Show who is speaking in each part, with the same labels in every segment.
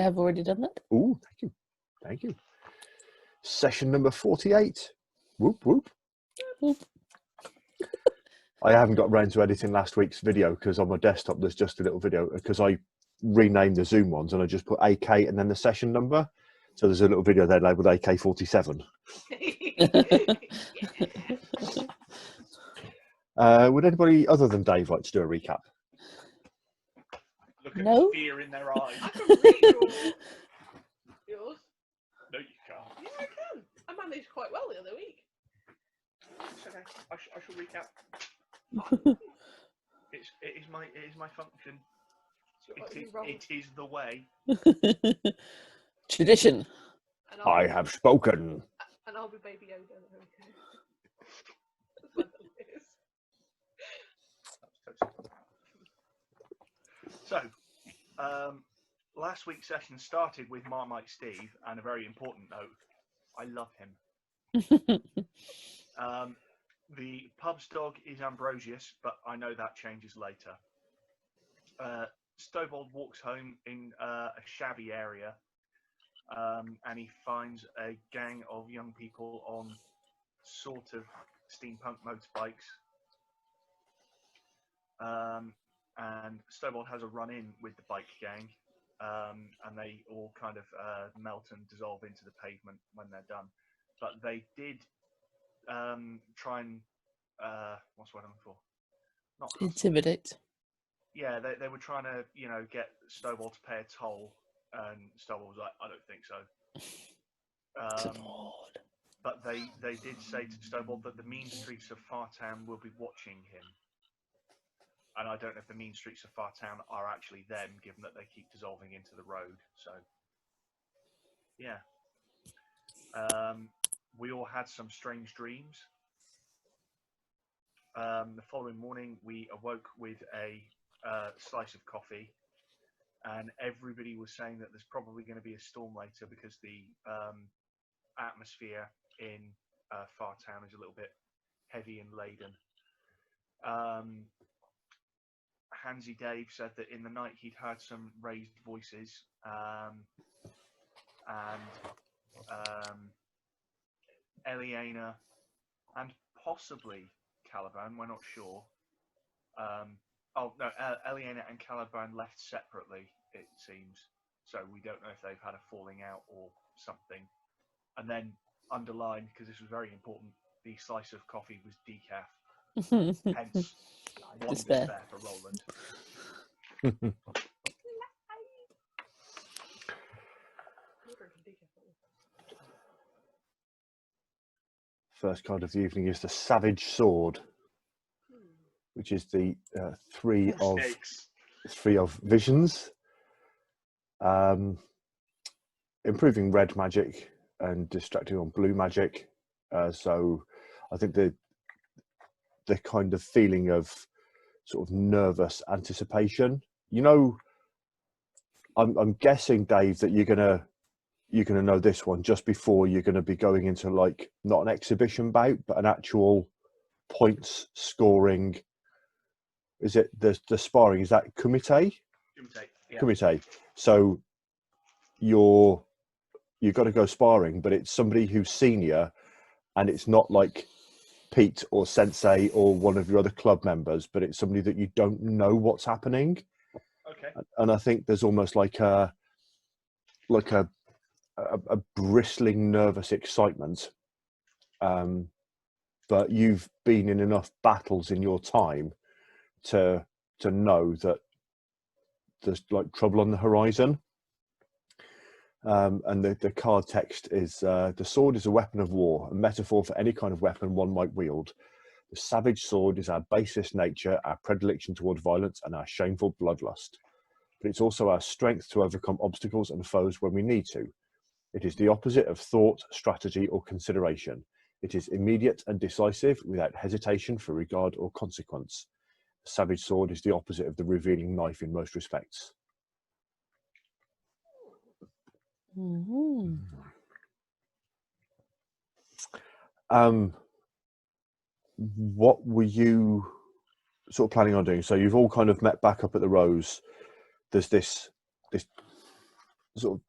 Speaker 1: have already done that.
Speaker 2: Oh, thank you. Thank you. Session number 48. Whoop, whoop.
Speaker 1: Whoop.
Speaker 2: I haven't got around to editing last week's video because on my desktop there's just a little video because I renamed the Zoom ones and I just put AK and then the session number. So there's a little video there labelled AK47. Would anybody other than Dave like to do a recap?
Speaker 3: Look at
Speaker 1: No.
Speaker 3: the fear in their eyes.
Speaker 4: I can read yours.
Speaker 3: No, you can't.
Speaker 4: Yeah, I can. I managed quite well the other week.
Speaker 3: It's okay. I shall recap. It is my function. It is the way.
Speaker 1: Tradition.
Speaker 4: And
Speaker 2: I have spoken.
Speaker 4: And I'll be Baby Yoda. That's what it is.
Speaker 3: So, last week's session started with Marmite Steve, and a very important note: I love him. The pub's dog is Ambrosius, but I know that changes later. Stovald walks home in a shabby area, and he finds a gang of young people on sort of steampunk motorbikes. And Stovald has a run-in with the bike gang, and they all kind of melt and dissolve into the pavement when they're done. But they did try and what's what I'm for? Not hustle.
Speaker 1: Intimidate.
Speaker 3: Yeah, they were trying to, get Stovald to pay a toll, and Stovald was like, I don't think so. But they did say to Stovald that the mean streets of Fartown will be watching him. And I don't know if the mean streets of Fartown are actually them, given that they keep dissolving into the road. So, yeah. We all had some strange dreams. The following morning, we awoke with a slice of coffee, and everybody was saying that there's probably going to be a storm later because the atmosphere in Fartown is a little bit heavy and laden. Hansy Dave said that in the night he'd heard some raised voices, and Eliana and possibly Caliban, we're not sure. Eliana and Caliban left separately, it seems. So we don't know if they've had a falling out or something. And then underlined, because this was very important, the slice of coffee was decaf. Hence, one despair for Roland.
Speaker 2: First card of the evening is the Savage Sword, which is the three of visions, improving red magic and distracting on blue magic. So I think the kind of feeling of sort of nervous anticipation. I'm guessing, Dave, that you're gonna know this one just before you're gonna be going into like not an exhibition bout, but an actual points scoring. Is it the sparring? Is that kumite?
Speaker 3: Yeah.
Speaker 2: Kumite. So you've got to go sparring, but it's somebody who's senior, and it's not like Pete or Sensei or one of your other club members, but it's somebody that you don't know what's happening.
Speaker 3: Okay.
Speaker 2: And I think there's almost like a bristling nervous excitement. But you've been in enough battles in your time to know that there's like trouble on the horizon. And the card text is, the sword is a weapon of war, a metaphor for any kind of weapon one might wield. The savage sword is our basest nature, our predilection toward violence, and our shameful bloodlust. But it's also our strength to overcome obstacles and foes when we need to. It is the opposite of thought, strategy, or consideration. It is immediate and decisive, without hesitation for regard or consequence. The savage sword is the opposite of the revealing knife in most respects.
Speaker 1: Mm-hmm.
Speaker 2: What were you sort of planning on doing? So you've all kind of met back up at the Rose. There's this sort of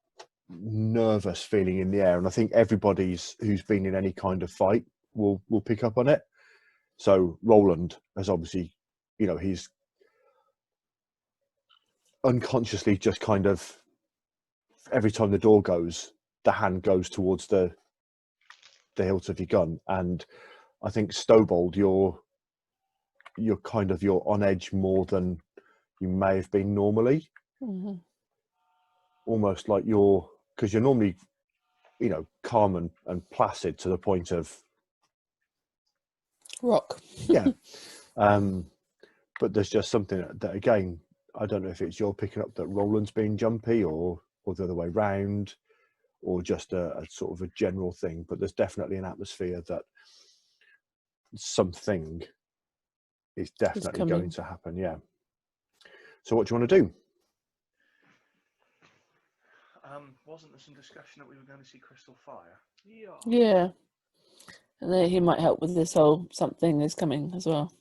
Speaker 2: nervous feeling in the air, and I think everybody's who's been in any kind of fight will pick up on it. So Roland has obviously, he's unconsciously just kind of, every time the door goes, the hand goes towards the hilt of your gun, and I think Stobold, you're on edge more than you may have been normally.
Speaker 1: Mm-hmm.
Speaker 2: Almost like because you're normally, calm and placid to the point of
Speaker 1: Rock.
Speaker 2: yeah. But there's just something that, again, I don't know if it's you're picking up that Roland's being jumpy or the other way round, or just a sort of a general thing. But there's definitely an atmosphere that something is definitely going to happen. Yeah. So what do you want to do?
Speaker 3: Wasn't there some discussion that we were going to see Crystal Fire?
Speaker 1: Yeah. And then he might help with this whole something is coming as well.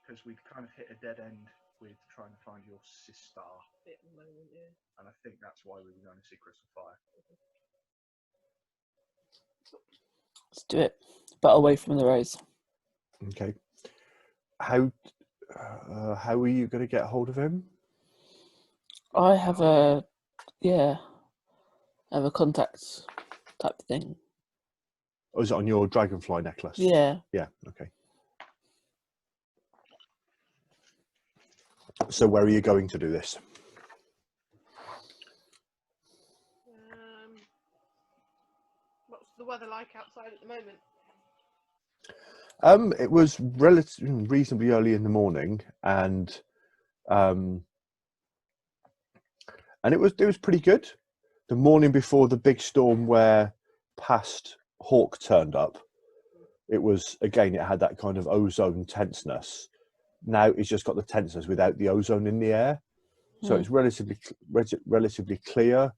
Speaker 3: Because we've kind of hit a dead end with trying to find your sister.
Speaker 4: At the moment, yeah.
Speaker 3: And I think that's why we were going to see Crystal Fire.
Speaker 1: Let's do it, but away from the rose.
Speaker 2: Okay. How are you going to get hold of him?
Speaker 1: I have a contact type thing.
Speaker 2: Oh, is it on your dragonfly necklace?
Speaker 1: Yeah.
Speaker 2: Yeah. Okay. So where are you going to do this?
Speaker 4: What's the weather like outside at the moment?
Speaker 2: It was reasonably early in the morning, and it was pretty good. The morning before the big storm where past Hawk turned up, it had that kind of ozone tenseness. Now it's just got the tenseness without the ozone in the air, so it's relatively clear,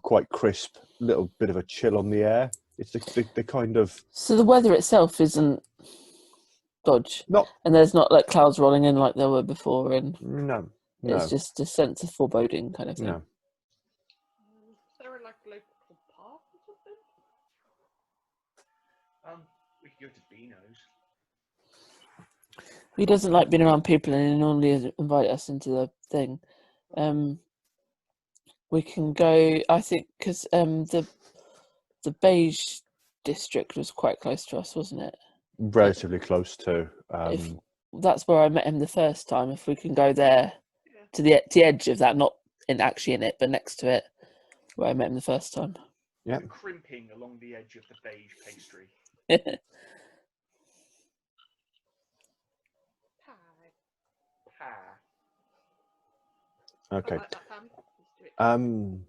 Speaker 2: quite crisp. Little bit of a chill on the air. It's the kind of.
Speaker 1: So the weather itself isn't dodge, and there's not like clouds rolling in like there were before, and
Speaker 2: no,
Speaker 1: it's just a sense of foreboding kind of thing.
Speaker 2: No.
Speaker 4: Is there like a local park or something?
Speaker 3: We could go to Beano's.
Speaker 1: He doesn't like being around people, and he normally invite us into the thing. We can go, I think, because the beige district was quite close to us, wasn't it?
Speaker 2: Relatively close to.
Speaker 1: If that's where I met him the first time, if we can go there to the edge of that, not actually in it, but next to it, where I met him the first time.
Speaker 2: Yeah.
Speaker 3: Crimping along the edge of the beige pastry.
Speaker 2: Okay.
Speaker 4: I like that, Pam.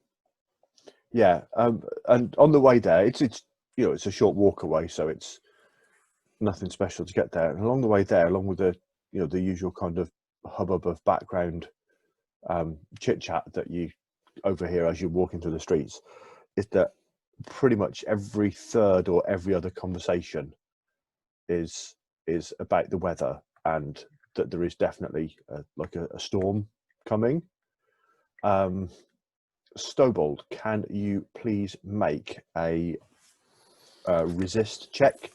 Speaker 2: Yeah. And on the way there, it's a short walk away, so it's nothing special to get there. And along the way there, along with the the usual kind of hubbub of background chit chat that you overhear as you're walking through the streets, is that pretty much every third or every other conversation is about the weather, and that there is definitely a storm coming. Stobold, can you please make a resist check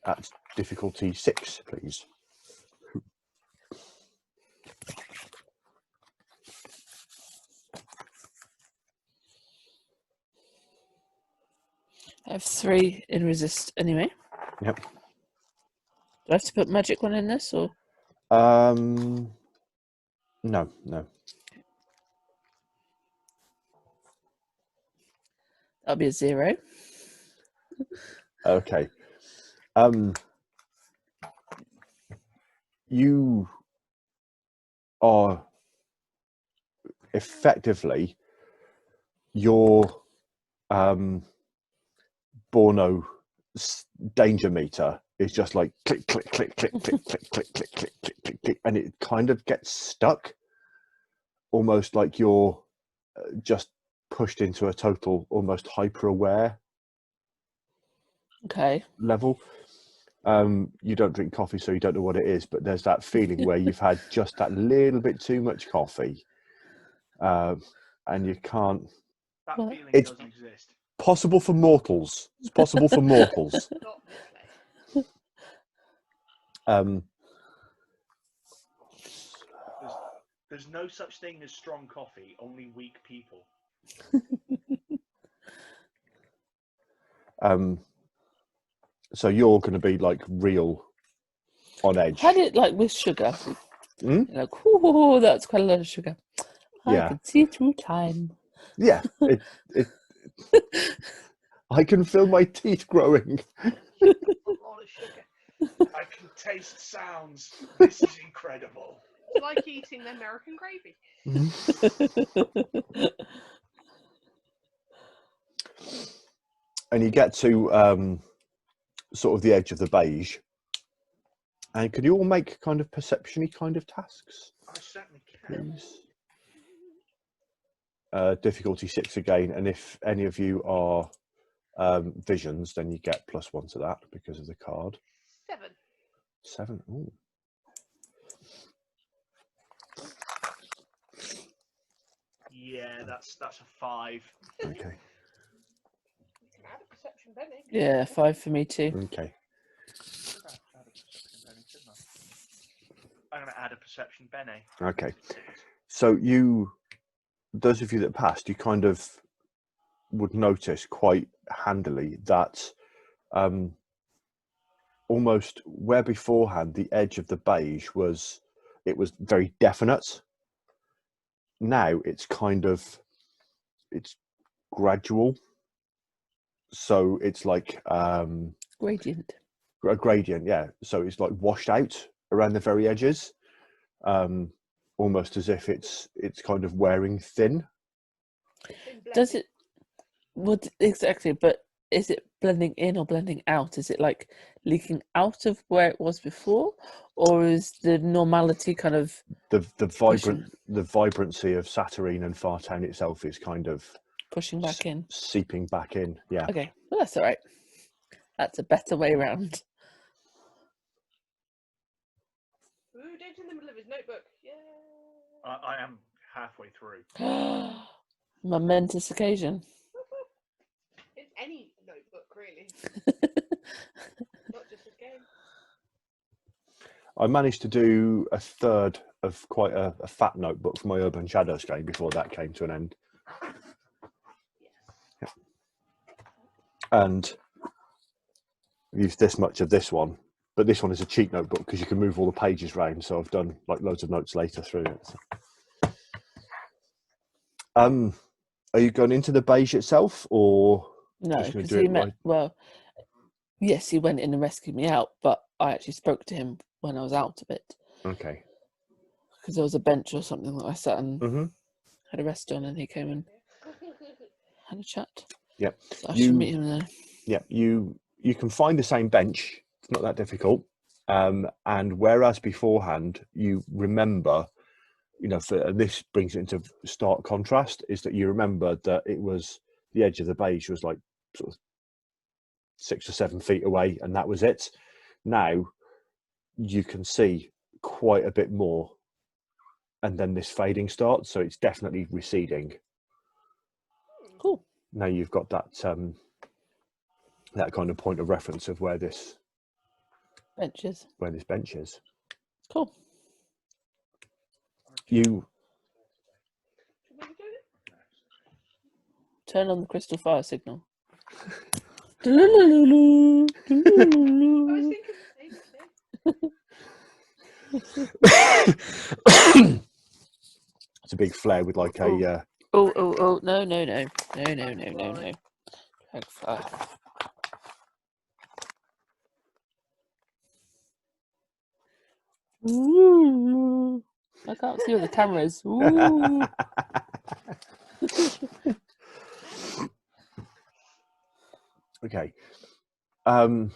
Speaker 2: at difficulty 6, please?
Speaker 1: I have 3 in resist anyway.
Speaker 2: Yep.
Speaker 1: Do I have to put magic one in this, or?
Speaker 2: No.
Speaker 1: That'll be a 0.
Speaker 2: Okay. You are effectively your Borno danger meter is just like click, click, click, click, click, click, click, click, click, click, click, click, and it kind of gets stuck, almost like you're just pushed into a total, almost hyper-aware
Speaker 1: Okay.
Speaker 2: level. You don't drink coffee, so you don't know what it is, but there's that feeling where you've had just that little bit too much coffee, and you can't.
Speaker 3: That
Speaker 1: What?
Speaker 3: feeling
Speaker 2: It's-
Speaker 3: does exist.
Speaker 2: Possible for mortals. It's possible for mortals.
Speaker 4: Not this place.
Speaker 3: There's no such thing as strong coffee, only weak people.
Speaker 2: So you're going to be like real on edge.
Speaker 1: Had it like with sugar.
Speaker 2: Hmm?
Speaker 1: You're like, oh, that's quite a lot of sugar. I
Speaker 2: Yeah.
Speaker 1: can see through time.
Speaker 2: Yeah, I can feel my teeth growing.
Speaker 4: A lot of sugar.
Speaker 3: I can taste sounds. This is incredible.
Speaker 4: It's like eating the American gravy.
Speaker 2: And you get to sort of the edge of the beige. And could you all make kind of perception-y kind of tasks,
Speaker 3: I certainly can.
Speaker 2: please? Difficulty 6 again, and if any of you are visions, then you get +1 to that because of the card.
Speaker 4: 7.
Speaker 2: 7. Ooh.
Speaker 3: Yeah, that's a 5.
Speaker 2: Okay.
Speaker 4: You can add a perception, Benny.
Speaker 1: Yeah, 5 for me too.
Speaker 2: Okay.
Speaker 3: I'm going to add a perception, Benny.
Speaker 2: Okay. So you, those of you that passed, you kind of would notice quite handily that almost where beforehand the edge of the beige was, it was very definite. Now it's kind of, it's gradual. So it's like
Speaker 1: Gradient.
Speaker 2: a gradient, yeah. So it's like washed out around the very edges, almost as if it's kind of wearing thin.
Speaker 1: Does it? What exactly? But is it blending in or blending out? Is it like leaking out of where it was before, or is the normality kind of
Speaker 2: The vibrancy of Saturnine and Fartown itself is kind of
Speaker 1: pushing back in?
Speaker 2: seeping back in. Yeah.
Speaker 1: Okay, well that's all right. That's a better way around.
Speaker 4: Ooh, Dave's in the middle of his notebook. Yeah.
Speaker 3: I am halfway through.
Speaker 1: Momentous occasion.
Speaker 4: It's any notebook, really. Not just this game.
Speaker 2: I managed to do a third of quite a fat notebook for my Urban Shadows game before that came to an end.
Speaker 4: Yes.
Speaker 2: Yeah. And used this much of this one, but this one is a cheat notebook because you can move all the pages around. So I've done like loads of notes later through it. Are you going into the beige itself, or
Speaker 1: No,
Speaker 2: just going
Speaker 1: because
Speaker 2: to do
Speaker 1: he
Speaker 2: it
Speaker 1: met.
Speaker 2: right?
Speaker 1: Well, yes, he went in and rescued me out, but I actually spoke to him when I was out of it
Speaker 2: Okay.
Speaker 1: because there was a bench or something that I sat and
Speaker 2: Mm-hmm.
Speaker 1: had a rest on, and he came and had a chat.
Speaker 2: Yep.
Speaker 1: So I should meet him there.
Speaker 2: Yeah, you can find the same bench. It's not that difficult. And whereas beforehand you remember, and this brings it into stark contrast, is that you remember that it was the edge of the beige was like sort of 6 or 7 feet away, and that was it. Now you can see quite a bit more, and then this fading starts, so it's definitely receding.
Speaker 1: Cool.
Speaker 2: Now you've got that that kind of point of reference of where this
Speaker 1: Benches.
Speaker 2: bench is.
Speaker 1: Cool.
Speaker 2: You
Speaker 1: Turn on the crystal fire signal.
Speaker 4: I was thinking the same thing.
Speaker 2: it's a big flare with like a
Speaker 1: Oh, no. Drag fire. Ooh. I can't see where the camera is. Ooh.
Speaker 2: okay. And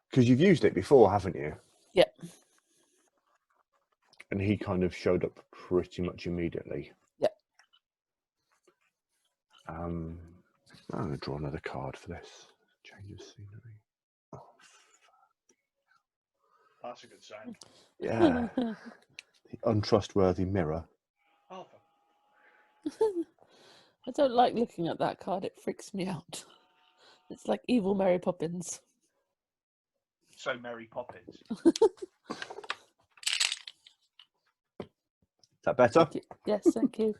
Speaker 2: because you've used it before, haven't you?
Speaker 1: Yep.
Speaker 2: And he kind of showed up pretty much immediately.
Speaker 1: Yep.
Speaker 2: I'm going to draw another card for this. Change of scenery. Oh,
Speaker 3: That's a good sound.
Speaker 2: yeah. The untrustworthy mirror.
Speaker 3: Oh,
Speaker 1: I don't like looking at that card. It freaks me out. It's like evil Mary Poppins.
Speaker 3: so Mary Poppins.
Speaker 2: Is that better?
Speaker 1: Thank you. Yes, thank you.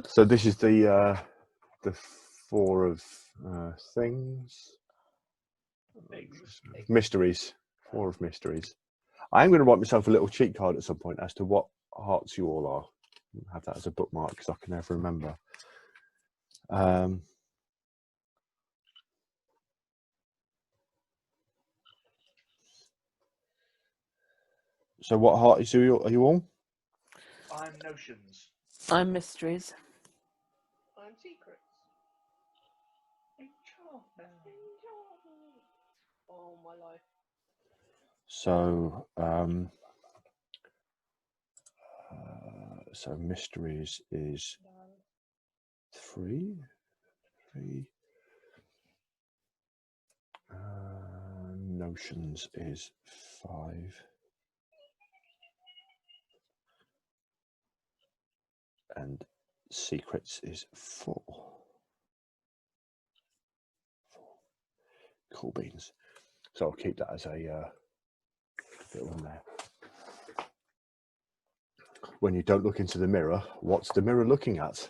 Speaker 2: So this is the 4 of things.
Speaker 3: Things.
Speaker 2: Mysteries. 4 of mysteries. I am going to write myself a little cheat card at some point as to what hearts you all are. I'll have that as a bookmark because I can never remember. So what heart are you all?
Speaker 3: I'm notions.
Speaker 1: I'm mysteries.
Speaker 4: I'm secrets.
Speaker 3: Enchantment.
Speaker 4: Oh, my life.
Speaker 2: So so mysteries is 3. Notions is 5. And secrets is 4. Cool beans. So I'll keep that as a little one there. When you don't look into the mirror, what's the mirror looking at?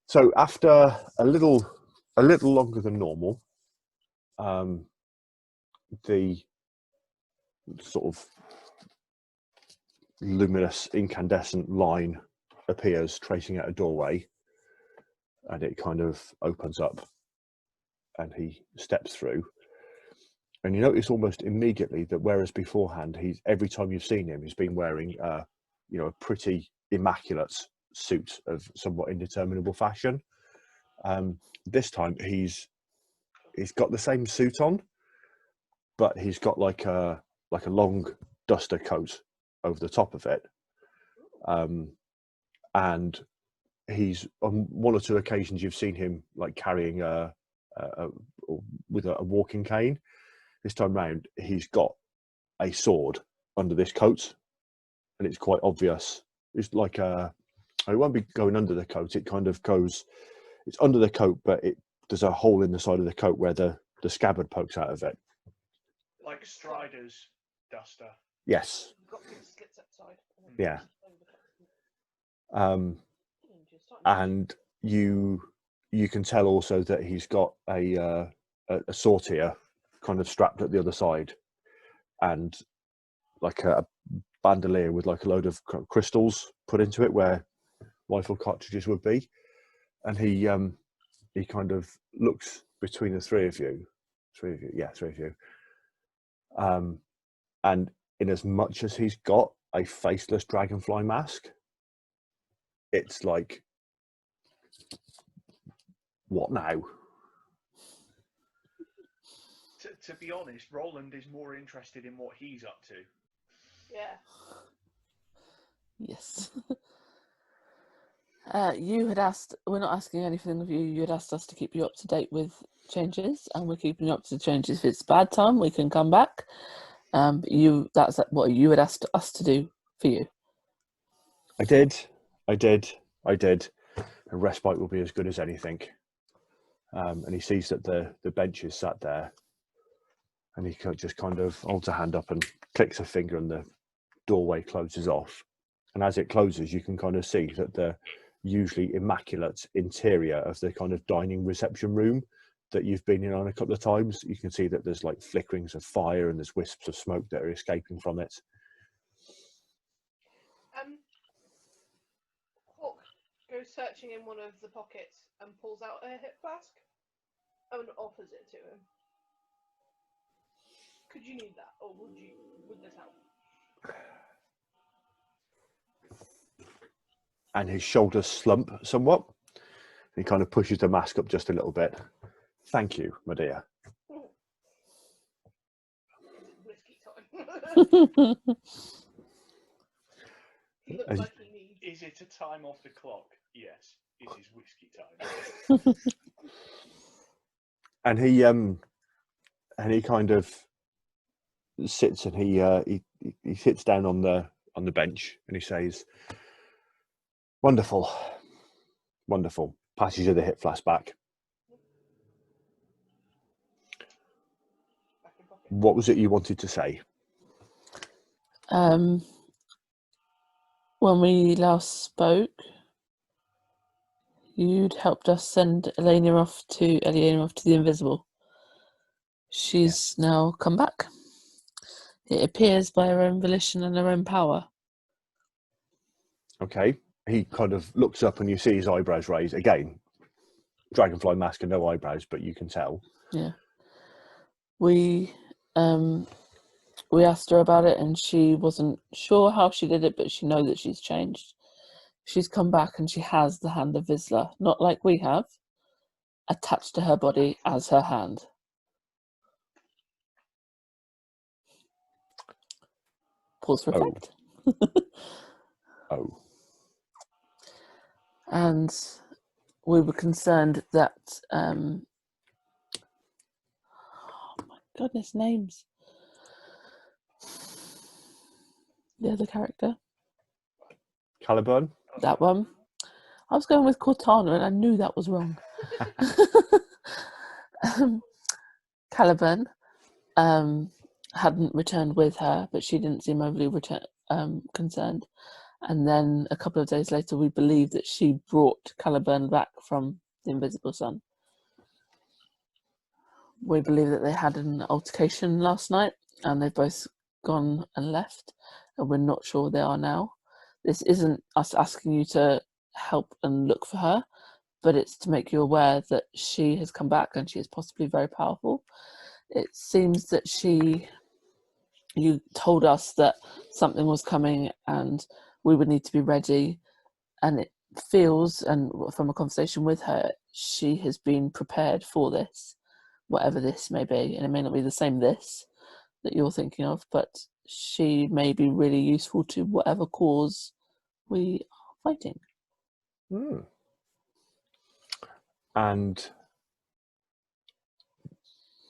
Speaker 2: So after a little longer than normal, the sort of luminous incandescent line appears tracing out a doorway, and it kind of opens up and he steps through, and you notice almost immediately that whereas beforehand every time you've seen him he's been wearing a pretty immaculate suit of somewhat indeterminable fashion, this time he's got the same suit on, but he's got like a long duster coat over the top of it, and he's on 1 or 2 occasions you've seen him like carrying with a walking cane. This time round he's got a sword under this coat, and it's quite obvious. It's like it won't be going under the coat, it kind of goes, it's under the coat, but there's a hole in the side of the coat where the scabbard pokes out of it.
Speaker 3: Like Strider's duster.
Speaker 2: Yes.
Speaker 4: You've got big slits outside.
Speaker 2: Yeah. And you can tell also that he's got a sortier kind of strapped at the other side, and like a bandolier with like a load of crystals put into it where rifle cartridges would be. And he kind of looks between the three of you. And in as much as he's got a faceless dragonfly mask, it's like, what now?
Speaker 3: To be honest, Roland is more interested in what he's up to.
Speaker 4: Yeah.
Speaker 1: Yes. You had asked, we're not asking anything of you, you had asked us to keep you up to date with changes, and we're keeping you up to changes. If it's bad time, we can come back. But that's what you had asked us to do for you.
Speaker 2: I did. A respite will be as good as anything. And he sees that the bench is sat there, and he just kind of holds a hand up and clicks a finger, and the doorway closes off. And as it closes, you can kind of see that the usually immaculate interior of the kind of dining reception room that you've been in on a couple of times, you can see that there's like flickerings of fire and there's wisps of smoke that are escaping from it.
Speaker 4: Hawk goes searching in one of the pockets and pulls out a hip flask and offers it to him. Could you need that, or would this help?
Speaker 2: And his shoulders slump somewhat. He kind of pushes the mask up just a little bit. Thank you, my dear.
Speaker 4: Whiskey time. He looks like he needs.
Speaker 3: Is it a time off the clock? Yes. rescue time.
Speaker 2: And he kind of sits and he sits down on the bench and he says, "Wonderful, wonderful." Passes you the hip flask back.
Speaker 4: Back in pocket.
Speaker 2: What was it you wanted to say?
Speaker 1: When we last spoke, you'd helped us send Elena off to the Invisible. She's now come back. It appears by her own volition and her own power.
Speaker 2: Okay. He kind of looks up and you see his eyebrows raised. Again, dragonfly mask and no eyebrows, but you can tell.
Speaker 1: Yeah. We asked her about it and she wasn't sure how she did it, but she knows that she's changed. She's come back and she has the hand of Vizsla, not like we have, attached to her body as her hand. Pause for effect.
Speaker 2: Oh.
Speaker 1: And we were concerned that oh my goodness, names. The other character.
Speaker 2: Caliburn?
Speaker 1: That one. I was going with Cortana and I knew that was wrong. Caliburn hadn't returned with her, but she didn't seem overly concerned. And then a couple of days later, we believed that she brought Caliburn back from the Invisible Sun. We believe that they had an altercation last night and they've both gone and left, and we're not sure where they are now. This isn't us asking you to help and look for her, but it's to make you aware that she has come back and she is possibly very powerful. It seems that you told us that something was coming and we would need to be ready, and it feels, and from a conversation with her, she has been prepared for this, whatever this may be, and it may not be the same this that you're thinking of, but she may be really useful to whatever cause we are fighting.
Speaker 2: And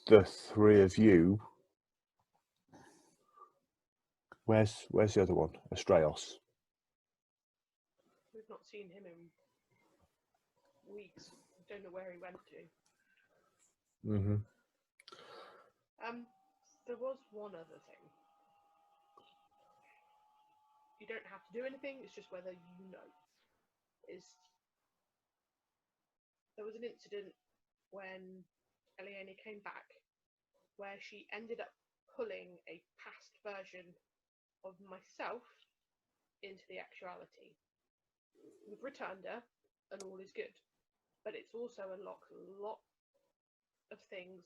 Speaker 2: the three of you, where's the other one? Astraeos.
Speaker 4: We've not seen him in weeks. I don't know where he went to. There was one other thing. You don't have to do anything, it's just whether you know. There was an incident when Eliane came back where she ended up pulling a past version of myself into the actuality. We've returned her and all is good. But it's also unlocked a lot of things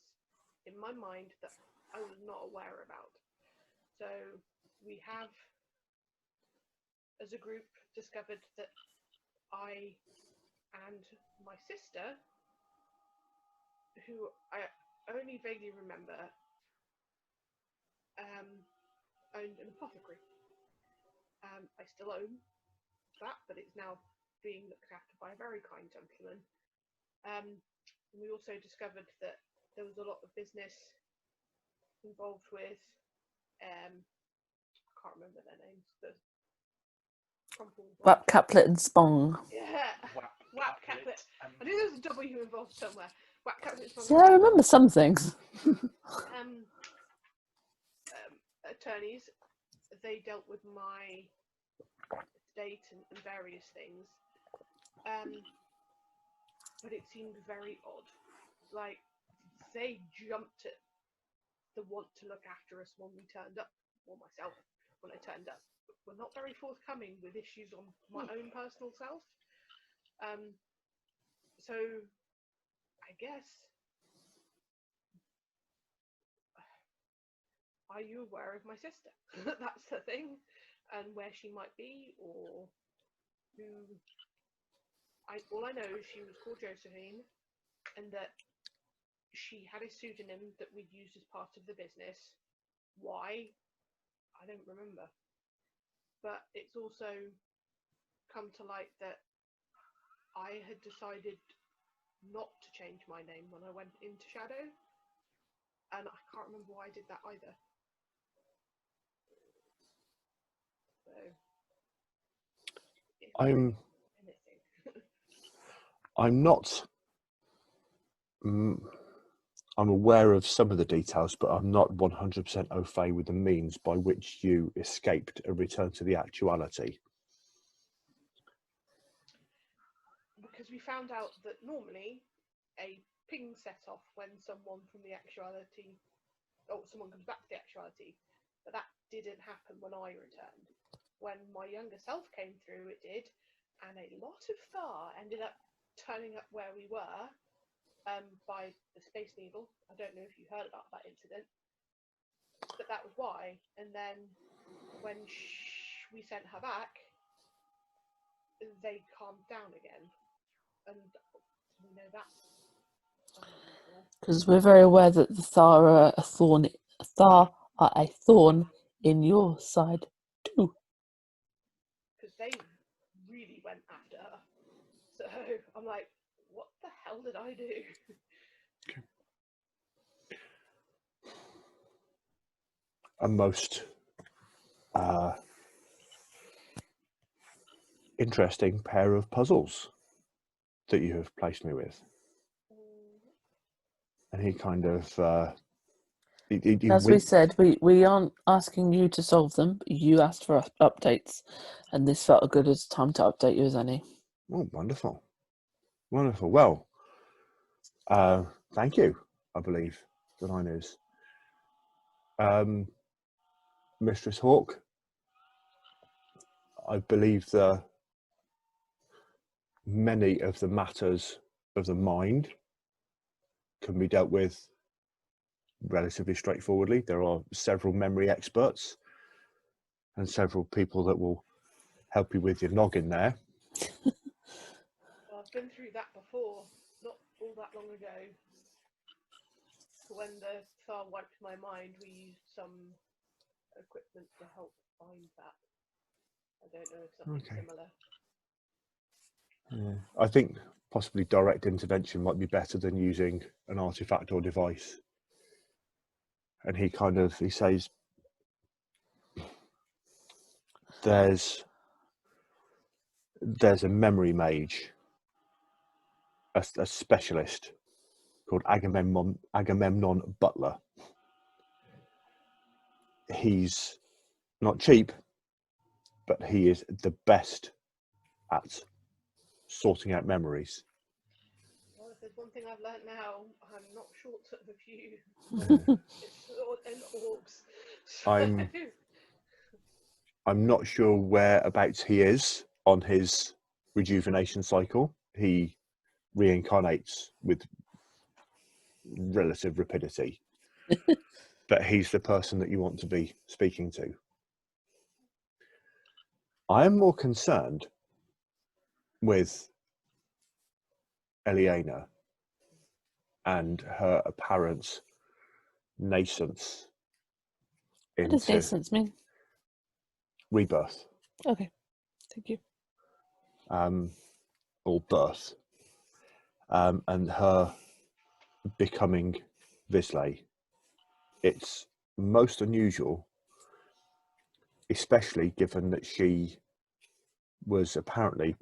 Speaker 4: in my mind that I was not aware about. So we have, as a group, discovered that I and my sister, who I only vaguely remember, owned an apothecary. I still own that, but it's now being looked after by a very kind gentleman. We also discovered that there was a lot of business involved with, I can't remember their names, the
Speaker 1: Wap Caplet and Spong.
Speaker 4: Yeah, Wap Caplet. I knew there was a W involved somewhere. Wap Caplet.
Speaker 1: Yeah, I remember some things.
Speaker 4: Attorneys, they dealt with my estate and various things. But it seemed very odd. Like, they jumped at the want to look after us when we turned up, or myself when I turned up. But we're not very forthcoming with issues on my own personal self. So, I guess, are you aware of my sister? That's the thing. And where she might be, or who... all I know is she was called Josephine, and that she had a pseudonym that we'd used as part of the business. Why? I don't remember. But it's also come to light that I had decided not to change my name when I went into Shadow, and I can't remember why I did that either. So,
Speaker 2: I'm not. I'm aware of some of the details, but I'm not 100% au fait with the means by which you escaped and returned to the actuality.
Speaker 4: Because we found out that normally a ping set off when someone from the actuality, someone comes back to the actuality, but that didn't happen when I returned. When my younger self came through, it did, and a lot of Thar ended up turning up where we were by the Space Needle. I don't know if you heard about that incident, but that was why. And then when we sent her back, they calmed down again, and we know that's unusual.
Speaker 1: Because we're very aware that the Thar are a thorn. Thar are a thorn in your side too.
Speaker 4: Because they really went after her. So I'm like, what the hell did I do?
Speaker 2: A most interesting pair of puzzles that you have placed me with. And he kind of
Speaker 1: As we said, we aren't asking you to solve them. You asked for updates, and this felt a good as time to update you as any.
Speaker 2: Oh, wonderful. Wonderful. Well, thank you, I believe the line is. Mistress Hawk, I believe many of the matters of the mind can be dealt with relatively straightforwardly. There are several memory experts and several people that will help you with your noggin there.
Speaker 4: Well, I've been through that before, not all that long ago. When the Thar wiped my mind, we used some equipment to help find that. I don't know if something similar.
Speaker 2: Yeah. I think possibly direct intervention might be better than using an artifact or device. And he says, there's a memory mage, a specialist called Agamemnon Butler. He's not cheap, but he is the best at sorting out memories.
Speaker 4: Well, if there's one thing I've learnt now, I'm not short of a few. It's and orcs. So.
Speaker 2: I'm not sure whereabouts he is on his rejuvenation cycle. He reincarnates with relative rapidity. But he's the person that you want to be speaking to. I am more concerned with Eliana and her apparent nascence
Speaker 1: What does
Speaker 2: into
Speaker 1: nascence mean?
Speaker 2: rebirth.
Speaker 1: Okay, thank you.
Speaker 2: Or birth. And her becoming Visley. It's most unusual, especially given that she was apparently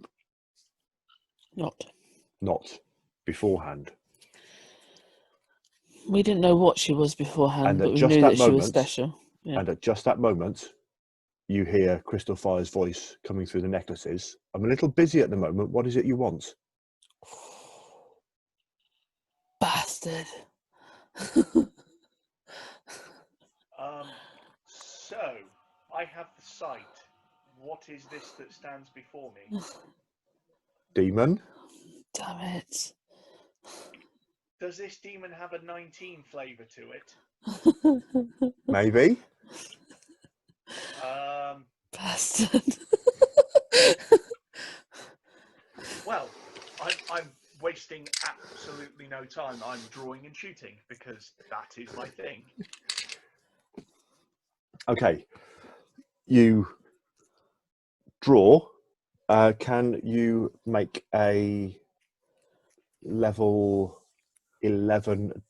Speaker 2: not beforehand.
Speaker 1: We didn't know what she was beforehand, but we knew that she was special. Yeah.
Speaker 2: And at just that moment, you hear Crystal Fire's voice coming through the necklaces. I'm a little busy at the moment. What is it you want?
Speaker 1: Bastard.
Speaker 3: So, I have the sight. What is this that stands before me?
Speaker 2: Demon?
Speaker 1: Damn it.
Speaker 3: Does this demon have a 19 flavour to it?
Speaker 2: Maybe.
Speaker 1: Bastard.
Speaker 3: Well, I'm wasting absolutely no time. I'm drawing and shooting because that is my thing.
Speaker 2: Okay. You draw Can you make a level 11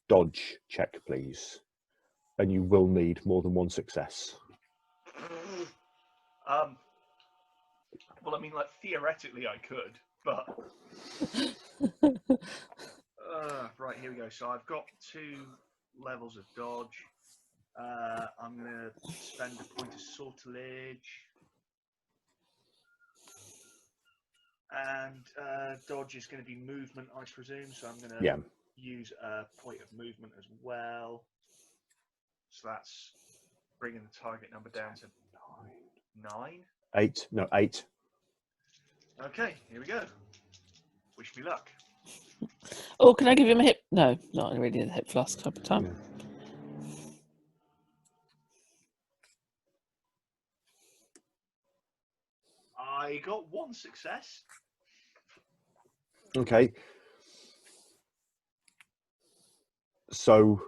Speaker 2: dodge check, please? And you will need more than one success.
Speaker 3: Well, I mean, like, theoretically I could, but... right, here we go. So I've got 2 levels of dodge. I'm going to spend a point of sortilege. And dodge is going to be movement, I presume. So I'm going to use a point of movement as well. So that's bringing the target number down to 9.
Speaker 2: 8. No, 8.
Speaker 3: Okay, here we go. Wish me luck.
Speaker 1: Oh, can I give him a hip? No, not really a hip flask type of time.
Speaker 2: Yeah.
Speaker 3: I got 1 success.
Speaker 2: Okay. So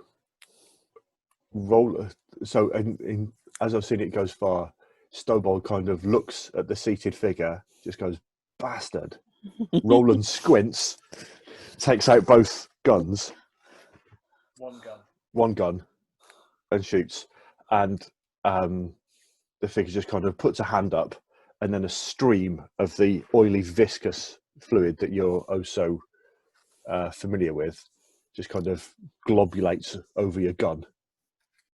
Speaker 2: roll. So in as I've seen it goes far, Snowball kind of looks at the seated figure, just goes, "Bastard." Roland squints, takes out both guns.
Speaker 3: 1 gun.
Speaker 2: 1 gun, and shoots. And the figure just kind of puts a hand up, and then a stream of the oily, viscous fluid that you're oh so familiar with just kind of globulates over your gun.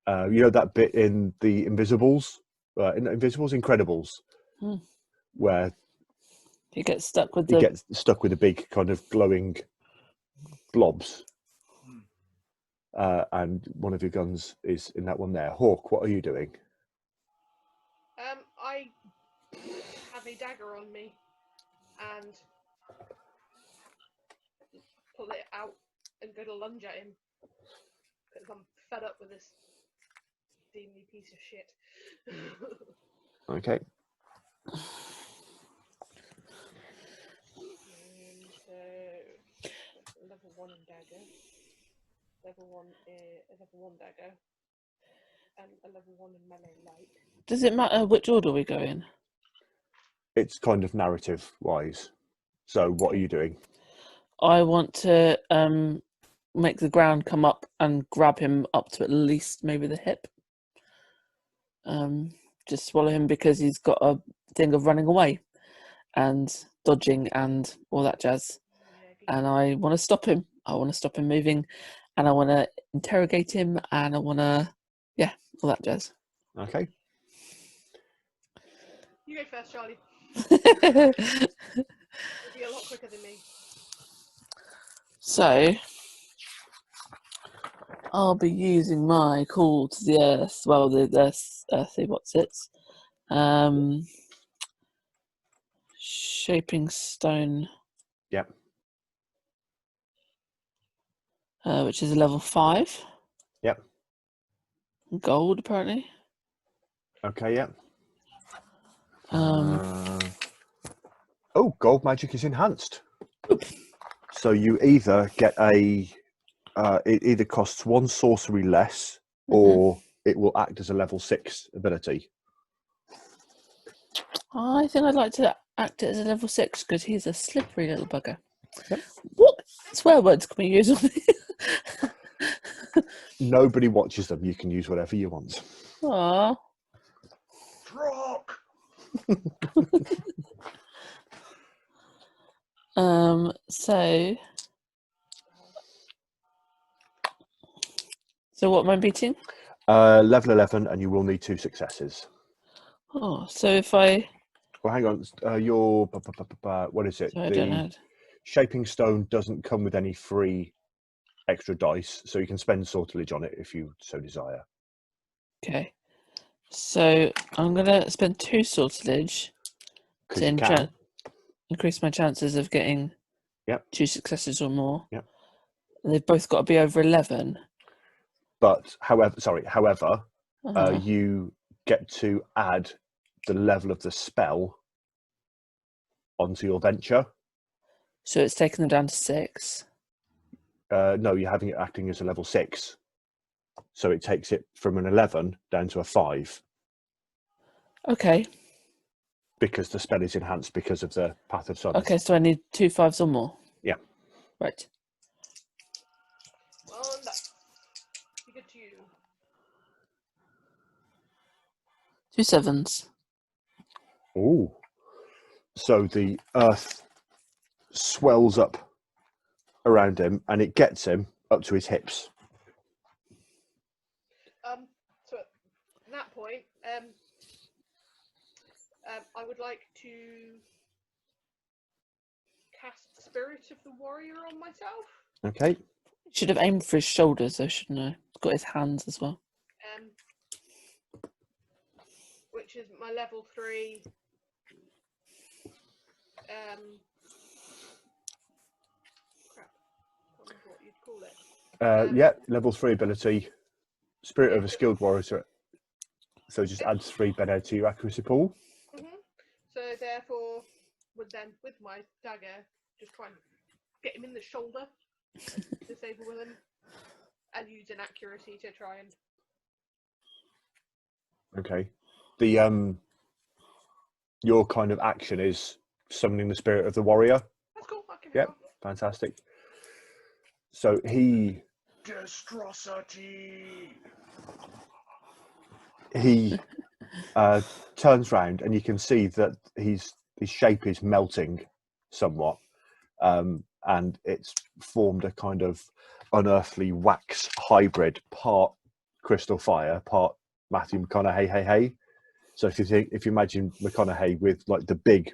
Speaker 2: You know that bit in the Invisibles, Incredibles, where
Speaker 1: he gets stuck with
Speaker 2: gets stuck with the big kind of glowing blobs. And one of your guns is in that one there. Hawk, what are you doing?
Speaker 4: I have a dagger on me and pull it out and go to lunge at him because I'm fed up with this steamy piece of shit.
Speaker 2: Okay.
Speaker 4: So level 1 dagger, level 1 dagger, and a level 1 in melee light.
Speaker 1: Does it matter which order we go in?
Speaker 2: It's kind of narrative wise. So what are you doing?
Speaker 1: I want to make the ground come up and grab him up to at least maybe the hip. Just swallow him because he's got a thing of running away and dodging and all that jazz. And I want to stop him. I want to stop him moving, and I want to interrogate him, and I want to, all that jazz.
Speaker 2: Okay.
Speaker 4: You go first, Charlie. You'll be a lot quicker than me.
Speaker 1: So I'll be using my call to the earth. Well, the earthy, what's it? Shaping stone.
Speaker 2: Yep.
Speaker 1: Which is a level 5.
Speaker 2: Yep.
Speaker 1: Gold, apparently.
Speaker 2: Okay, yep. Gold magic is enhanced. So you either get it either costs 1 sorcery less, or it will act as a level 6 ability.
Speaker 1: I think I'd like to act it as a level 6 because he's a slippery little bugger.
Speaker 2: Yep.
Speaker 1: What swear words can we use on it?
Speaker 2: Nobody watches them. You can use whatever you want.
Speaker 1: Aww.
Speaker 3: Rock.
Speaker 1: So what am I beating?
Speaker 2: Level 11, and you will need 2 successes.
Speaker 1: Oh, so if I...
Speaker 2: Well, hang on. Your what is it?
Speaker 1: So I don't know.
Speaker 2: Shaping stone doesn't come with any free extra dice, so you can spend sortilege on it if you so desire.
Speaker 1: Okay. So I'm going to spend 2 sortilage to increase my chances of getting 2 successes or more.
Speaker 2: Yep.
Speaker 1: They've both got to be over 11.
Speaker 2: But however, you get to add the level of the spell onto your venture.
Speaker 1: So it's taken them down to 6.
Speaker 2: No, you're having it acting as a level 6. So it takes it from an 11 down to a 5.
Speaker 1: Okay.
Speaker 2: because the spell is enhanced because of the Path of Suns.
Speaker 1: Okay, so I need 2 5s or more.
Speaker 2: Yeah.
Speaker 1: Right.
Speaker 4: Well, that's be good to you.
Speaker 1: 2 7s.
Speaker 2: Ooh. So the earth swells up around him, and it gets him up to his hips.
Speaker 4: So at that point, I would like to cast Spirit of the Warrior on myself.
Speaker 2: Okay.
Speaker 1: Should have aimed for his shoulders, though, shouldn't I? Got his hands as well.
Speaker 4: Which is my level 3. Crap. I can't remember what you'd call it.
Speaker 2: Yeah, level 3 ability, Spirit of a Skilled Warrior. So just adds 3 better to your accuracy pool.
Speaker 4: So therefore, would then, with my dagger, just try and get him in the shoulder, disable him, and use an accuracy to try and.
Speaker 2: Okay. The your kind of action is summoning the Spirit of the Warrior.
Speaker 4: That's cool. I can.
Speaker 2: Yep, fantastic. So he turns round, and you can see that his shape is melting somewhat, and it's formed a kind of unearthly wax hybrid, part crystal fire, part Matthew McConaughey. Hey. So if you imagine McConaughey with like the big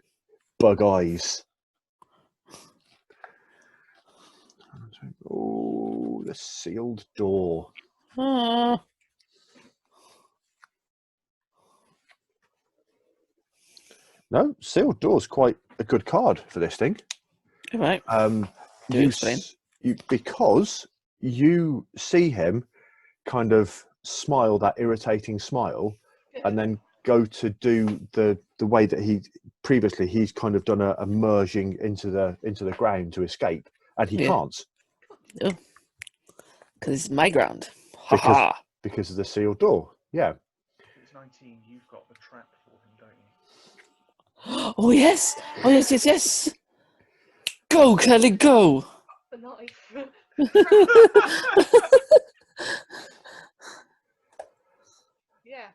Speaker 2: bug eyes. Oh, the sealed door.
Speaker 1: Ah.
Speaker 2: No, sealed door is quite a good card for this thing.
Speaker 1: All right.
Speaker 2: Because you see him kind of smile that irritating smile, and then go to do the way that he's kind of done a merging into the ground to escape, and he can't.
Speaker 1: Oh, because it's my ground.
Speaker 2: Because of the sealed door. Yeah.
Speaker 3: If it's 19, you've got the trap for him, don't you?
Speaker 1: Oh yes! Oh yes! Go, Kelly, go!
Speaker 4: The knife. Yeah.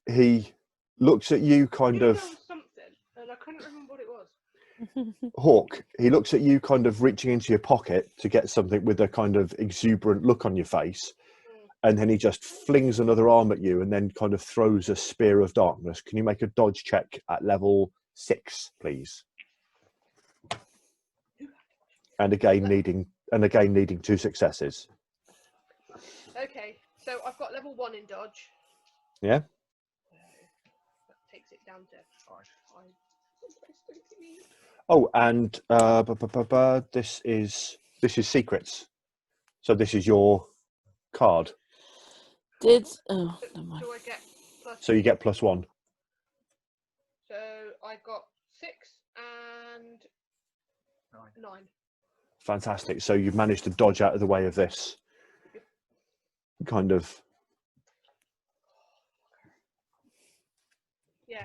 Speaker 2: He looks at you kind of.
Speaker 4: Something, and I couldn't remember what it was.
Speaker 2: Hawk, he looks at you kind of reaching into your pocket to get something with a kind of exuberant look on your face, and then he just flings another arm at you and then kind of throws a spear of darkness. Can you make a dodge check at level 6, please? And again needing 2 successes.
Speaker 4: Okay, so I've got level 1 in dodge.
Speaker 2: Yeah.
Speaker 4: That takes it down to 5.
Speaker 2: Oh, and this is secrets. So this is your card.
Speaker 1: Never mind.
Speaker 4: Do I get plus?
Speaker 2: So you get +1.
Speaker 4: So I got 6 and 9.
Speaker 2: Fantastic. So you've managed to dodge out of the way of this kind of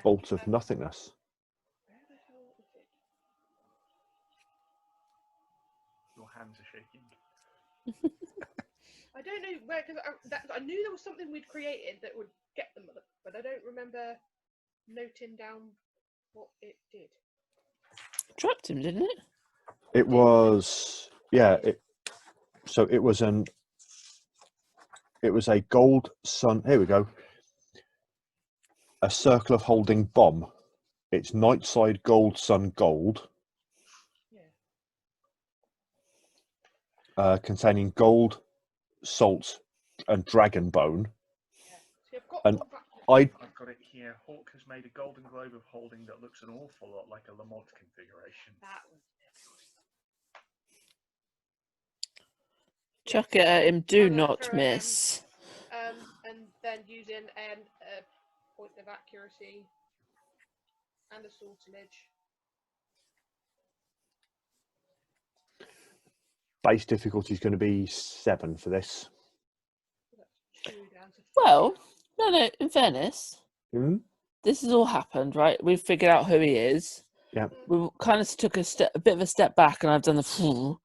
Speaker 2: bolt of nothingness.
Speaker 4: Where the hell is it?
Speaker 3: Your hands are shaking.
Speaker 4: I don't know where, because I knew there was something we'd created that would get them, but I don't remember noting down what it did.
Speaker 1: Trapped him, didn't it?
Speaker 2: It was, yeah. It was a gold sun. Here we go. A circle of holding bomb. It's night side gold sun gold.
Speaker 4: Yeah.
Speaker 2: Containing gold, salt, and dragon bone.
Speaker 4: See, I've got
Speaker 2: And
Speaker 4: all that.
Speaker 3: I've got it here. Hawk has made a golden globe of holding that looks an awful lot like a Lamont configuration.
Speaker 4: That was
Speaker 1: Chuck it at him. Do
Speaker 4: I'm
Speaker 1: not
Speaker 4: after,
Speaker 1: miss.
Speaker 4: and then using a point of accuracy and a sortilege.
Speaker 2: Base difficulty is going to be 7 for this.
Speaker 4: That's 2 down to 5.
Speaker 1: Well, no. In fairness, this has all happened, right? We've figured out who he is.
Speaker 2: Yeah.
Speaker 1: We kind of took a bit of a step back, and I've done the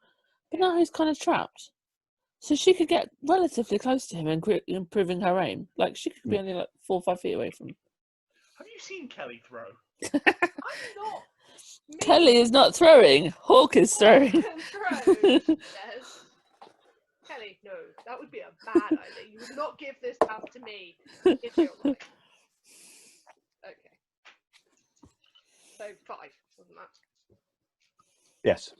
Speaker 1: but now he's kind of trapped. So she could get relatively close to him and improving her aim. Like, she could be only like 4 or 5 feet away from him.
Speaker 3: Have you seen Kelly throw?
Speaker 4: I'm not. Me.
Speaker 1: Kelly is not throwing. Hawk is throwing.
Speaker 4: Hawk can throw, yes. Kelly, no, that would be a bad idea. You would not give this path to me in real life. Okay. So 5, wasn't that?
Speaker 2: Yes.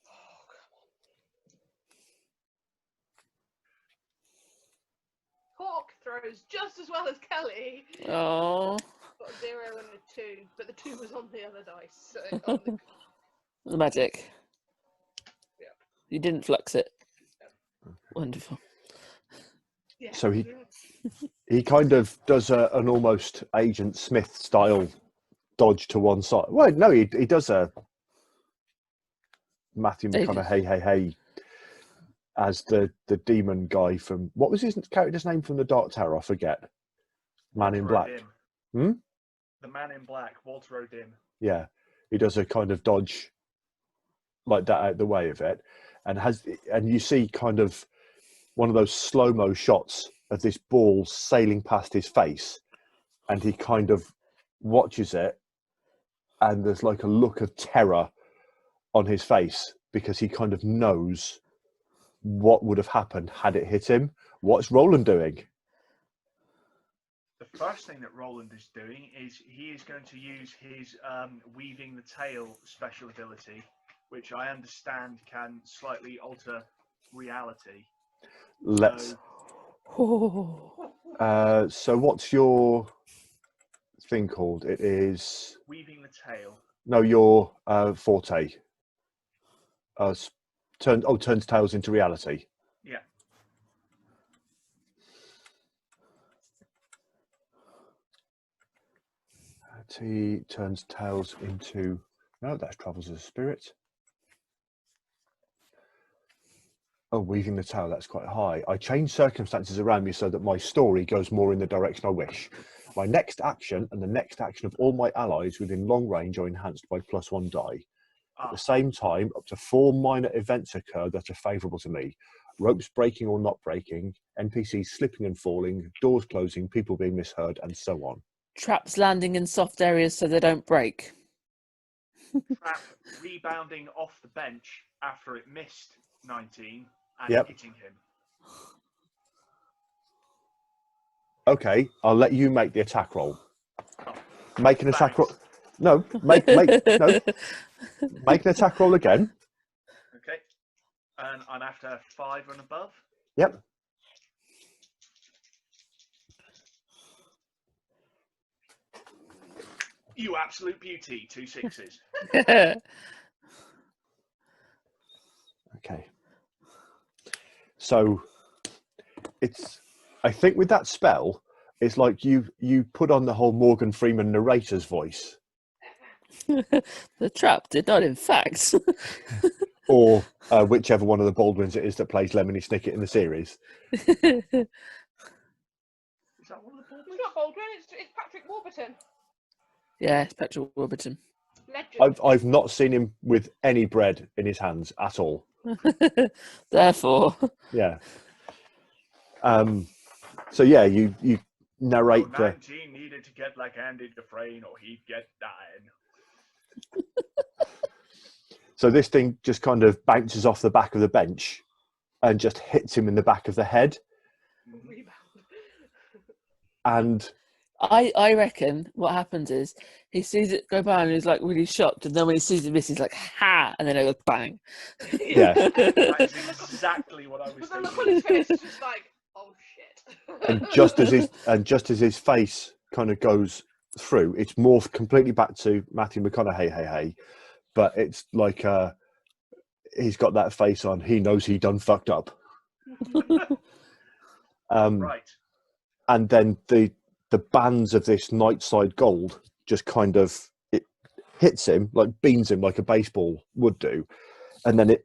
Speaker 4: Oh, come on. Hawk throws just as well as Kelly.
Speaker 1: Oh,
Speaker 4: Got a 0 and a 2, but the 2 was on the other dice. So on
Speaker 1: the magic.
Speaker 4: Yeah.
Speaker 1: You didn't flux it.
Speaker 4: Yeah.
Speaker 1: Wonderful.
Speaker 4: Yeah.
Speaker 2: So he kind of does an almost Agent Smith style dodge to one side. Well, no, he does a Matthew McConaughey, hey, as the demon guy from, what was his character's name from the Dark Tower? I forget. Man in Black.
Speaker 3: The Man in Black, Walter O'Dim.
Speaker 2: Yeah, he does a kind of dodge like that out the way of it, and you see kind of one of those slow-mo shots of this ball sailing past his face, and he kind of watches it, and there's like a look of terror on his face because he kind of knows what would have happened had it hit him. What's Roland doing?
Speaker 3: The first thing that Roland is doing is he is going to use his weaving the tail special ability, which I understand can slightly alter reality.
Speaker 2: Let's.
Speaker 1: Oh.
Speaker 2: So what's your thing called? It is
Speaker 3: Weaving the tail.
Speaker 2: no, your forte. Turns tails into reality.
Speaker 3: Yeah.
Speaker 2: He turns tails into. No, that's travels as a spirit. Oh, weaving the tail, that's quite high. I change circumstances around me so that my story goes more in the direction I wish. My next action and the next action of all my allies within long range are enhanced by +1 die. At the same time, up to 4 minor events occur that are favourable to me. Ropes breaking or not breaking, NPCs slipping and falling, doors closing, people being misheard, and so on.
Speaker 1: Traps landing in soft areas so they don't break.
Speaker 3: Trap rebounding off the bench after it missed 19 and hitting him.
Speaker 2: Okay, I'll let you make the attack roll. Make an attack roll.
Speaker 3: Thanks.
Speaker 2: No, make no. Make an attack roll again.
Speaker 3: Okay. And I'm after 5 and above.
Speaker 2: Yep.
Speaker 3: You absolute beauty, 2 6s.
Speaker 2: Okay. So it's, I think with that spell, it's like you put on the whole Morgan Freeman narrator's voice.
Speaker 1: The trap did not, in fact.
Speaker 2: Or whichever one of the Baldwins it is that plays Lemony Snicket in the series.
Speaker 3: Is that one of the Baldwins?
Speaker 4: It's not Baldwin, it's Patrick Warburton.
Speaker 1: Yeah, it's Patrick Warburton.
Speaker 4: Legend.
Speaker 2: I've not seen him with any bread in his hands at all.
Speaker 1: Therefore.
Speaker 2: Yeah. So yeah, you narrate
Speaker 3: so 19 needed to get like Andy Dufresne or he'd get dying.
Speaker 2: So this thing just kind of bounces off the back of the bench and just hits him in the back of the head.
Speaker 4: Rebound.
Speaker 2: And
Speaker 1: I reckon what happens is he sees it go by and he's like really shocked, and then when he sees it miss, he's like, ha, and then it goes bang.
Speaker 2: Yeah.
Speaker 3: That's exactly what I was
Speaker 4: But the look on
Speaker 3: thinking.
Speaker 4: his face is just like, oh shit.
Speaker 2: and just as his face kind of goes through, it's morphed completely back to Matthew McConaughey, hey, but it's like he's got that face on. He knows he done fucked up.
Speaker 3: Right.
Speaker 2: And then the bands of this nightside gold just kind of it hits him, like beans him like a baseball would do, and then it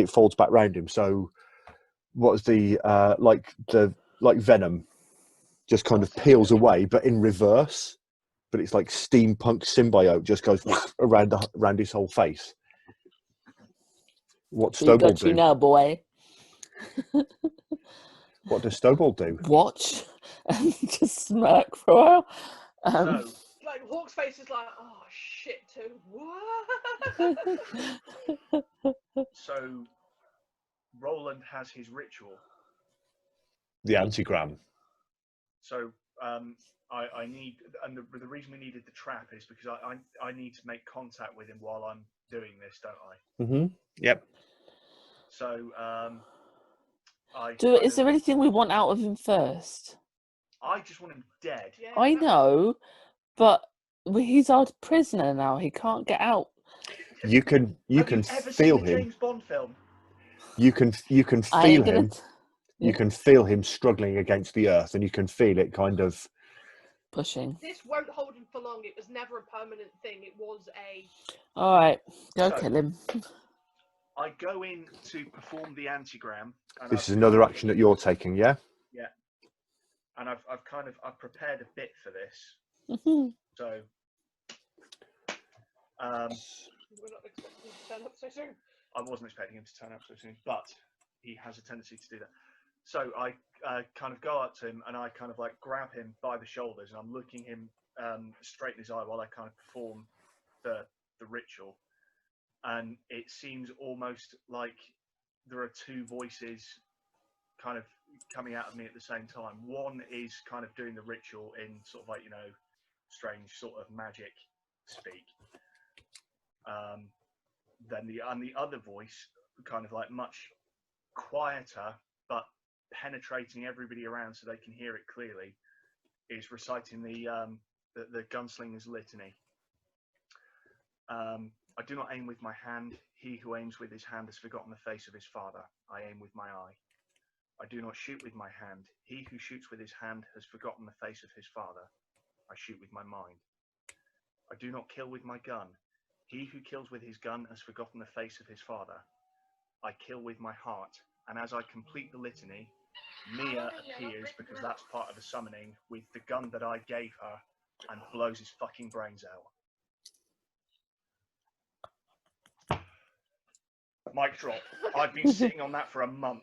Speaker 2: folds back round him. So what's the like venom? just kind of peels away, but in reverse. But it's like steampunk symbiote just goes around his whole face. What
Speaker 1: We
Speaker 2: Snowball
Speaker 1: got you
Speaker 2: do?
Speaker 1: now, boy.
Speaker 2: What does Snowball do?
Speaker 1: Watch and just smirk for a while.
Speaker 3: So,
Speaker 4: Like Hawk's face is like, oh shit, too. What?
Speaker 3: so Roland has his ritual.
Speaker 2: The antigram.
Speaker 3: So I need, and the reason we needed the trap is because I need to make contact with him while I'm doing this, don't I?
Speaker 2: Mm-hmm. Yep.
Speaker 3: So
Speaker 1: Is there anything we want out of him first?
Speaker 3: I just want him dead.
Speaker 4: Yeah,
Speaker 1: I know, but he's our prisoner now. He can't get out.
Speaker 2: You can
Speaker 3: Have you ever
Speaker 2: feel
Speaker 3: seen a
Speaker 2: him.
Speaker 3: James Bond film?
Speaker 2: You can
Speaker 1: I
Speaker 2: feel
Speaker 1: ain't gonna.
Speaker 2: him. You can feel him struggling against the earth, and you can feel it kind of
Speaker 1: Pushing.
Speaker 4: This won't hold him for long. It was never a permanent thing. It was a.
Speaker 1: All right, go
Speaker 3: So-
Speaker 1: kill him.
Speaker 3: I go in to perform the antigram. And
Speaker 2: This is another action that you're taking, yeah?
Speaker 3: Yeah. And I've prepared a bit for this.
Speaker 1: Mhm.
Speaker 3: So
Speaker 4: We're not expecting him to turn up so soon.
Speaker 3: I wasn't expecting him to turn up so soon, but he has a tendency to do that. So I kind of go up to him and I kind of like grab him by the shoulders and I'm looking him straight in his eye while I kind of perform the ritual. And it seems almost like there are two voices kind of coming out of me at the same time. One is kind of doing the ritual in sort of like, strange sort of magic speak. Then the other voice, kind of like much quieter, but penetrating everybody around so they can hear it clearly, is reciting the gunslinger's litany. I do not aim with my hand. He who aims with his hand has forgotten the face of his father. I aim with my eye. I do not shoot with my hand. He who shoots with his hand has forgotten the face of his father. I shoot with my mind. I do not kill with my gun. He who kills with his gun has forgotten the face of his father. I kill with my heart. And as I complete the litany, Mia appears, because that's part of the summoning, with the gun that I gave her and blows his fucking brains out. Mic drop. I've been sitting on that for a month.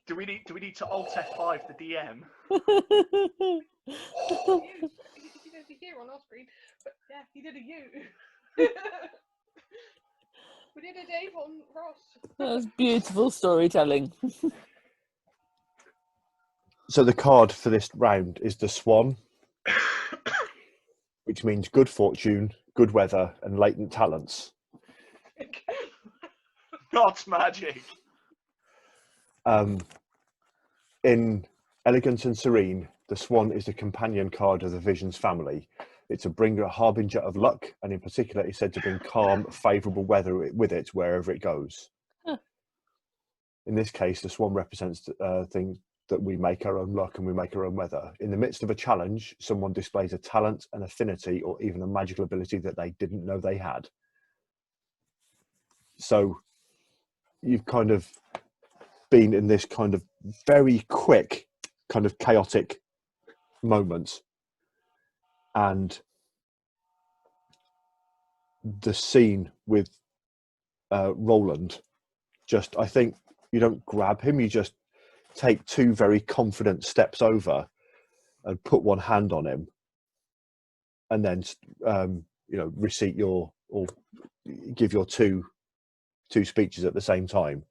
Speaker 3: Do we need to Alt F5 the DM?
Speaker 4: He did a year on our screen, but yeah, he did a you. We did a Dave on Ross.
Speaker 1: That's beautiful storytelling.
Speaker 2: So the card for this round is the Swan, which means good fortune, good weather, and latent talents.
Speaker 3: Not magic.
Speaker 2: In Elegant and Serene, the Swan is the companion card of the Visions family. It's a bringer, a harbinger of luck, and in particular, it's said to bring calm, favourable weather with it wherever it goes.
Speaker 1: Huh.
Speaker 2: In this case, the Swan represents things that we make our own luck and we make our own weather. In the midst of a challenge, someone displays a talent, an affinity, or even a magical ability that they didn't know they had. So you've kind of been in this kind of very quick, kind of chaotic moment. And the scene with Roland, just, I think you don't grab him, you just take two very confident steps over and put one hand on him, and then recite or give your two speeches at the same time.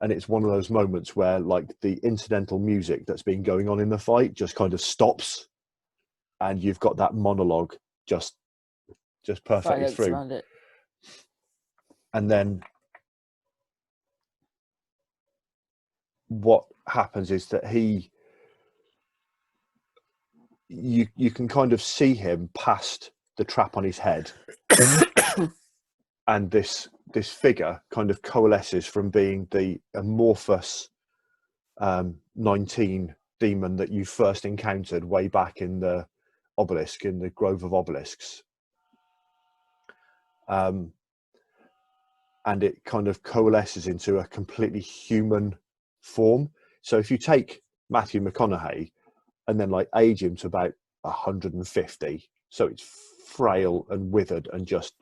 Speaker 2: And it's one of those moments where, like, the incidental music that's been going on in the fight just kind of stops, and you've got that monologue just perfectly
Speaker 1: Silence
Speaker 2: through.
Speaker 1: around it.
Speaker 2: And then what happens is that you can kind of see him past the trap on his head, and this figure kind of coalesces from being the amorphous 19 demon that you first encountered way back in the obelisk, in the Grove of Obelisks. and it kind of coalesces into a completely human form. So if you take Matthew McConaughey and then like age him to about 150, so it's frail and withered and just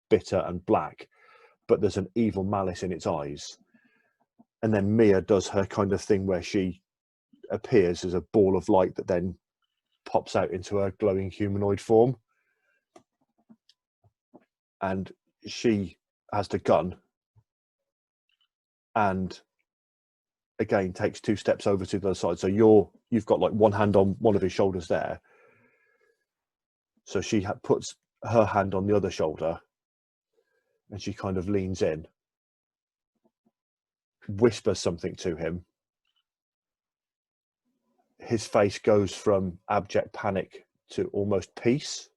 Speaker 2: bitter and black, but there's an evil malice in its eyes. And then Mia does her kind of thing where she appears as a ball of light that then pops out into a glowing humanoid form. And she has the gun and again takes 2 steps over to the other side. So you've got like one hand on one of his shoulders there. So she puts her hand on the other shoulder and she kind of leans in, whispers something to him. His face goes from abject panic to almost peace.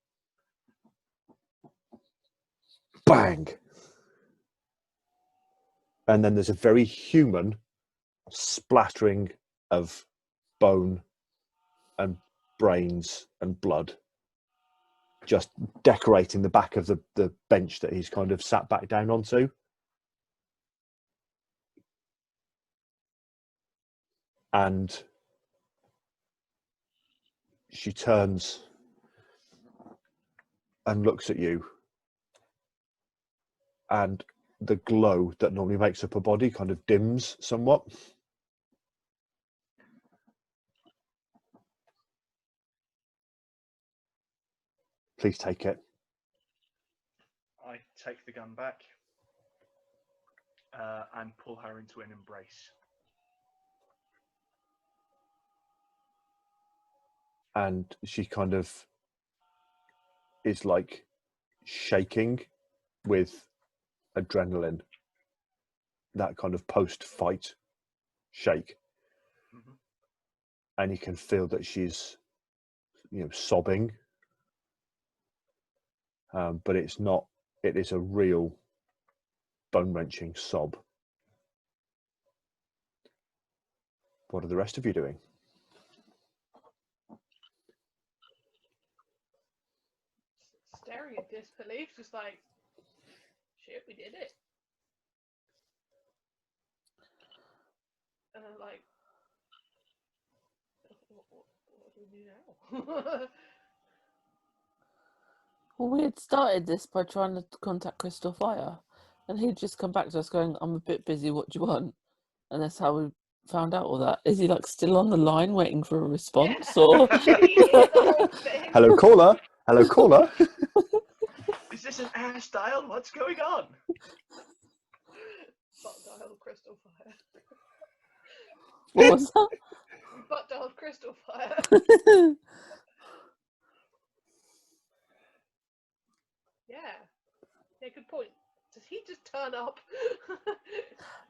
Speaker 2: Bang! And then there's a very human splattering of bone and brains and blood just decorating the back of the bench that he's kind of sat back down onto. And she turns and looks at you, and the glow that normally makes up her body kind of dims somewhat. Please take it.
Speaker 3: I take the gun back and pull her into an embrace.
Speaker 2: And she kind of is like shaking with adrenaline, that kind of post-fight shake.
Speaker 3: Mm-hmm.
Speaker 2: And you can feel that she's, sobbing. But it's not, it is a real bone-wrenching sob. What are the rest of you doing?
Speaker 4: Staring in disbelief, just like, shit, we did it. And I'm like, what do we do now?
Speaker 1: Well, we had started this by trying to contact Crystal Fire, and he'd just come back to us going, "I'm a bit busy, what do you want?" And that's how we found out all that. Is he like still on the line waiting for a response? Or
Speaker 4: The whole thing.
Speaker 2: Hello, caller. Hello, caller.
Speaker 3: Is this an ash dial? What's going on?
Speaker 4: Butt dialed Crystal Fire.
Speaker 1: what was that?
Speaker 4: We butt dialed Crystal Fire. Yeah, good point. Does he just turn up?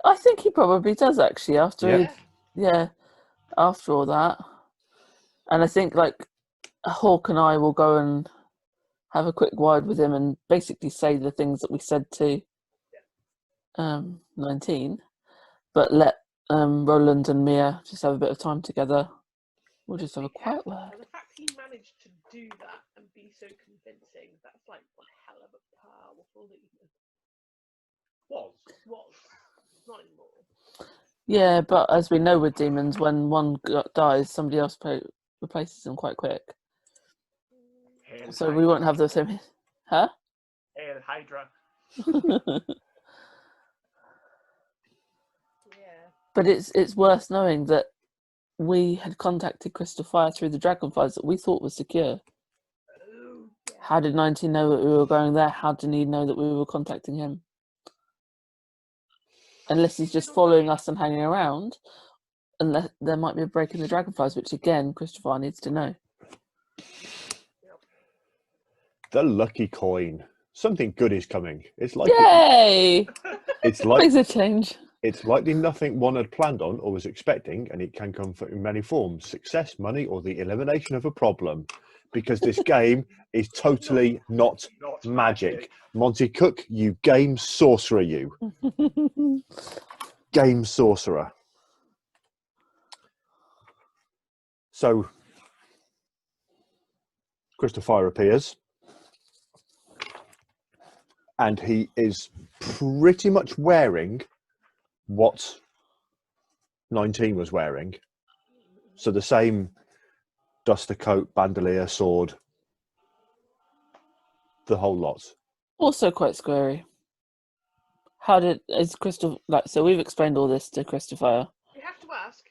Speaker 1: I think he probably does actually after
Speaker 2: Yeah.
Speaker 1: after all that. And I think like Hawk and I will go and have a quick word with him and basically say the things that we said to 19, but let Roland and Mia just have a bit of time together. We'll just have a quiet word.
Speaker 4: And the fact he managed to do that and be so convincing, that's like one hell of a powerful leader. Was. Not anymore.
Speaker 1: Yeah, but as we know with demons, when one dies, somebody else replaces them quite quick.
Speaker 3: Hail
Speaker 1: So
Speaker 3: Hydra.
Speaker 1: we won't have the same... Huh?
Speaker 3: Hail Hydra.
Speaker 4: Yeah.
Speaker 1: But it's worth knowing that we had contacted Crystal Fire through the dragonflies that we thought was secure.
Speaker 4: Oh, yeah.
Speaker 1: How did 19 know that we were going there? How did he know that we were contacting him? Unless he's just following us and hanging around, unless there might be a break in the dragonflies, which again, Christopher needs to know.
Speaker 2: The lucky coin. Something good is coming. It's like
Speaker 1: Yay!
Speaker 2: it's like
Speaker 1: Makes a change.
Speaker 2: it's likely nothing one had planned on or was expecting, and it can come in many forms: success, money, or the elimination of a problem. Because this game is totally not magic. Monty Cook, you game sorcerer, you. Game sorcerer. So, Crystal Fire appears. and he is pretty much wearing what 19 was wearing. So the same duster coat, bandolier, sword, the whole lot.
Speaker 1: Also quite scary. Is Crystal, like, so we've explained all this to Christopher.
Speaker 4: We have to ask,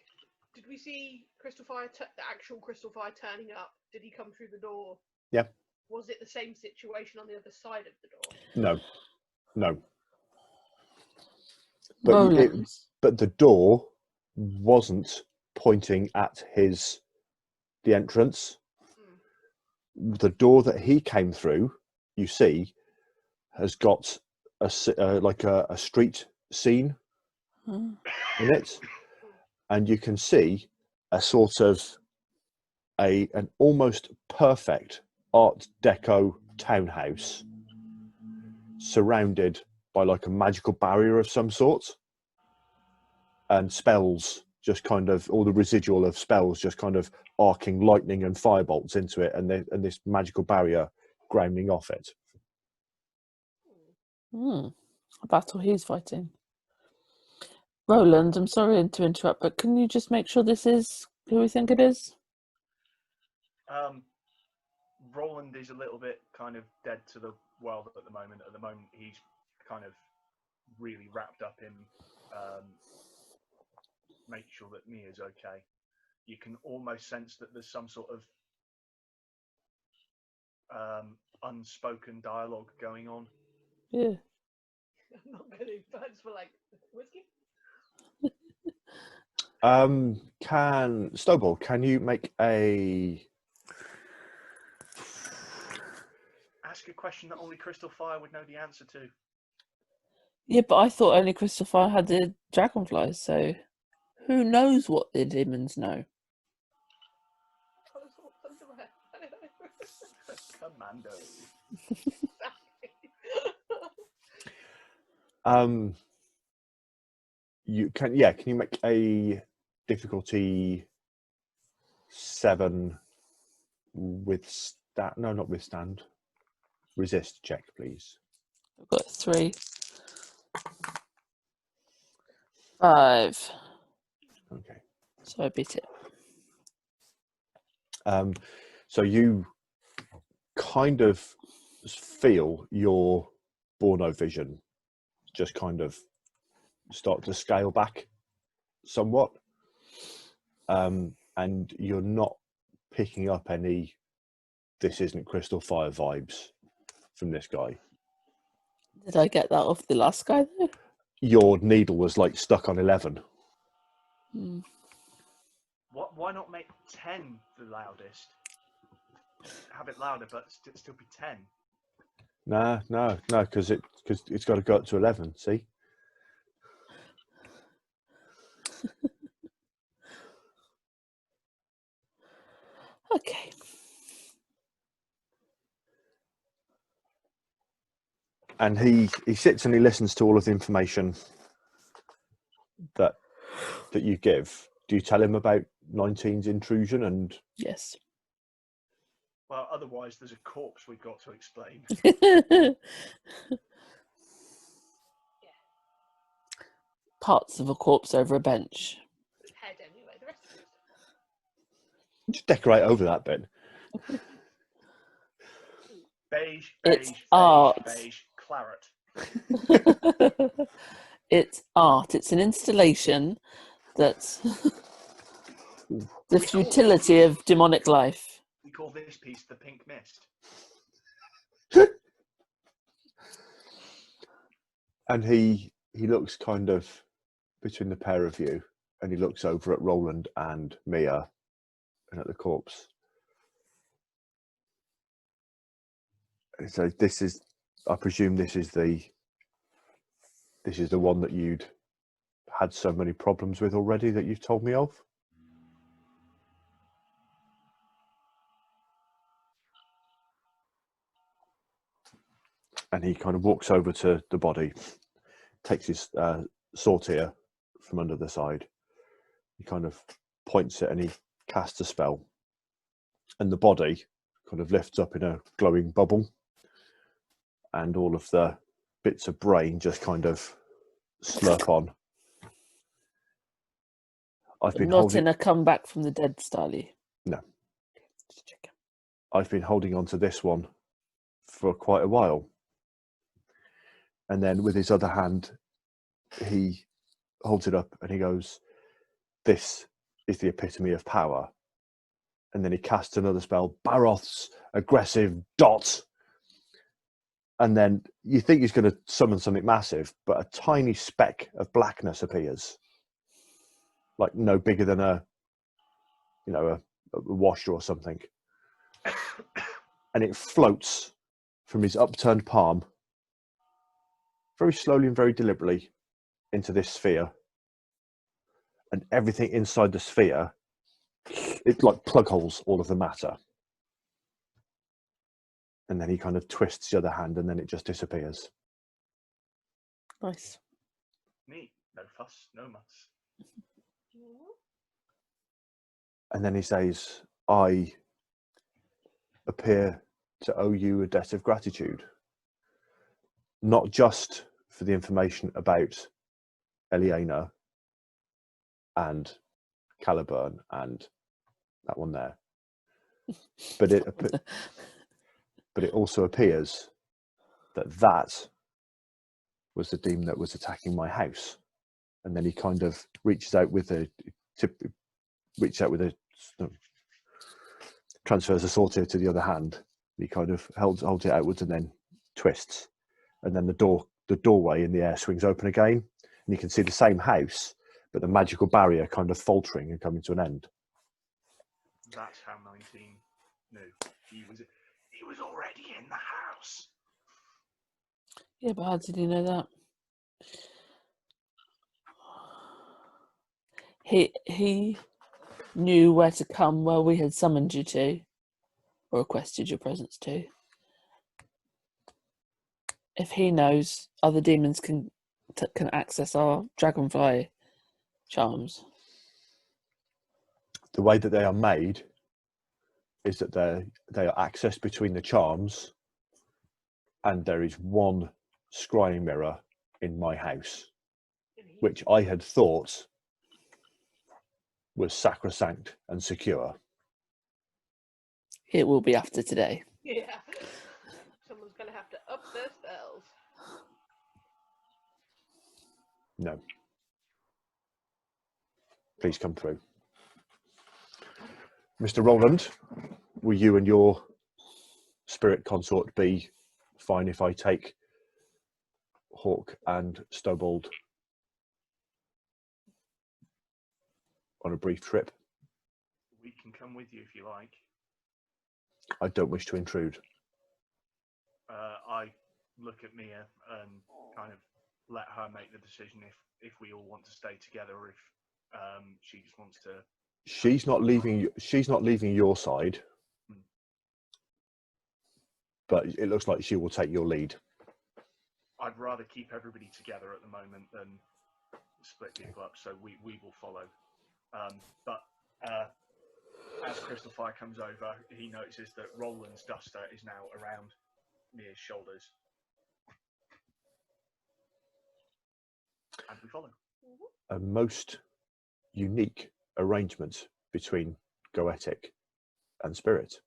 Speaker 4: did we see Crystal Fire, the actual Crystal Fire turning up? Did he come through the door?
Speaker 2: Yeah.
Speaker 4: Was it the same situation on the other side of the door?
Speaker 2: No.
Speaker 1: Roland.
Speaker 2: But the door wasn't pointing at the entrance. The door that he came through, you see, has got a street scene in it, and you can see a sort of an almost perfect Art Deco townhouse surrounded by like a magical barrier of some sort, and spells just kind of, all the residual of spells just kind of arcing lightning and firebolts into it, and this magical barrier grounding off it.
Speaker 1: A battle he's fighting. Roland, I'm sorry to interrupt, but can you just make sure this is who we think it is?
Speaker 3: Roland is a little bit kind of dead to the world at the moment. At the moment, he's kind of really wrapped up in make sure that Mia's okay. You can almost sense that there's some sort of unspoken dialogue going on.
Speaker 1: Yeah.
Speaker 4: I'm not going to, but for like whiskey.
Speaker 2: Snowball, can you make
Speaker 3: ask a question that only Crystal Fire would know the answer to?
Speaker 1: Yeah, but I thought only Crystal Fire had the dragonflies, so who knows what the demons know?
Speaker 3: Commando.
Speaker 2: Can you make a difficulty 7 resist check, please?
Speaker 1: I've got 3. 5.
Speaker 2: Okay.
Speaker 1: So I beat it.
Speaker 2: So you kind of feel your Borno vision just kind of start to scale back somewhat, and you're not picking up any "this isn't Crystal Fire" vibes from this guy.
Speaker 1: Did I get that off the last guy though?
Speaker 2: Your needle was like stuck on 11.
Speaker 3: Why not make 10 the loudest? Have it louder, but still be 10.
Speaker 2: No, because it's got to go up to 11. See.
Speaker 1: Okay.
Speaker 2: And he sits and he listens to all of the information that you give. Do you tell him about 19's intrusion? And
Speaker 1: Yes.
Speaker 3: Well, otherwise there's a corpse we've got to explain.
Speaker 1: Parts of a corpse over a bench.
Speaker 4: Head anyway. The rest of it.
Speaker 2: just decorate over that bit.
Speaker 3: Beige,
Speaker 1: It's
Speaker 3: beige,
Speaker 1: art.
Speaker 3: beige, claret.
Speaker 1: It's art. It's an installation that's the futility of demonic life.
Speaker 3: We call this piece the Pink Mist.
Speaker 2: And he looks kind of between the pair of you, and he looks over at Roland and Mia and at the corpse. So I presume this is the one that you'd had so many problems with already that you've told me of? And he kind of walks over to the body, takes his sortier from under the side. He kind of points it and he casts a spell. And the body kind of lifts up in a glowing bubble. And all of the bits of brain just kind of slurp on. I've been
Speaker 1: Not
Speaker 2: holding.
Speaker 1: in a comeback from the dead style.
Speaker 2: No.
Speaker 1: Just checking.
Speaker 2: I've been holding on to this one for quite a while. And then with his other hand, he holds it up and he goes, "This is the epitome of power." And then he casts another spell, Baroth's aggressive dot. And then you think he's going to summon something massive, but a tiny speck of blackness appears, like no bigger than a washer or something. And it floats from his upturned palm very slowly and very deliberately into this sphere. And everything inside the sphere, it like plug holes all of the matter. And then he kind of twists the other hand and then it just disappears.
Speaker 1: Nice.
Speaker 3: Neat. No fuss, no muss.
Speaker 2: And then he says, "I appear to owe you a debt of gratitude, not just for the information about Eliana and Caliburn and that one there, but it also appears that was the demon that was attacking my house." And then he kind of reaches out with transfers the sword to the other hand. He kind of holds it outwards and then twists, and then the doorway in the air swings open again, and you can see the same house, but the magical barrier kind of faltering and coming to an end.
Speaker 3: That's how 19 knew. He was already in the house.
Speaker 1: Yeah, but how did he know that? He knew where to come, where we had summoned you to, or requested your presence to. If he knows, other demons can access our dragonfly charms.
Speaker 2: The way that they are made is that they are accessed between the charms, and there is one scrying mirror in my house, which I had thought was sacrosanct and secure.
Speaker 1: It will be after today.
Speaker 4: Yeah. Someone's going to have to up their spells.
Speaker 2: No. Please come through. Mr. Roland, will you and your spirit consort be fine if I take Hawk and Stobald on a brief trip?
Speaker 3: We can come with you if you like.
Speaker 2: I don't wish to intrude.
Speaker 3: I look at Mia and kind of let her make the decision if we all want to stay together or if she just wants to.
Speaker 2: She's not leaving your side, but it looks like she will take your lead.
Speaker 3: I'd rather keep everybody together at the moment than split people up, so we will follow. But as Crystal Fire comes over, he notices that Roland's duster is now around Mia's shoulders. And we follow.
Speaker 2: A most unique arrangement between Goetic and Spirit.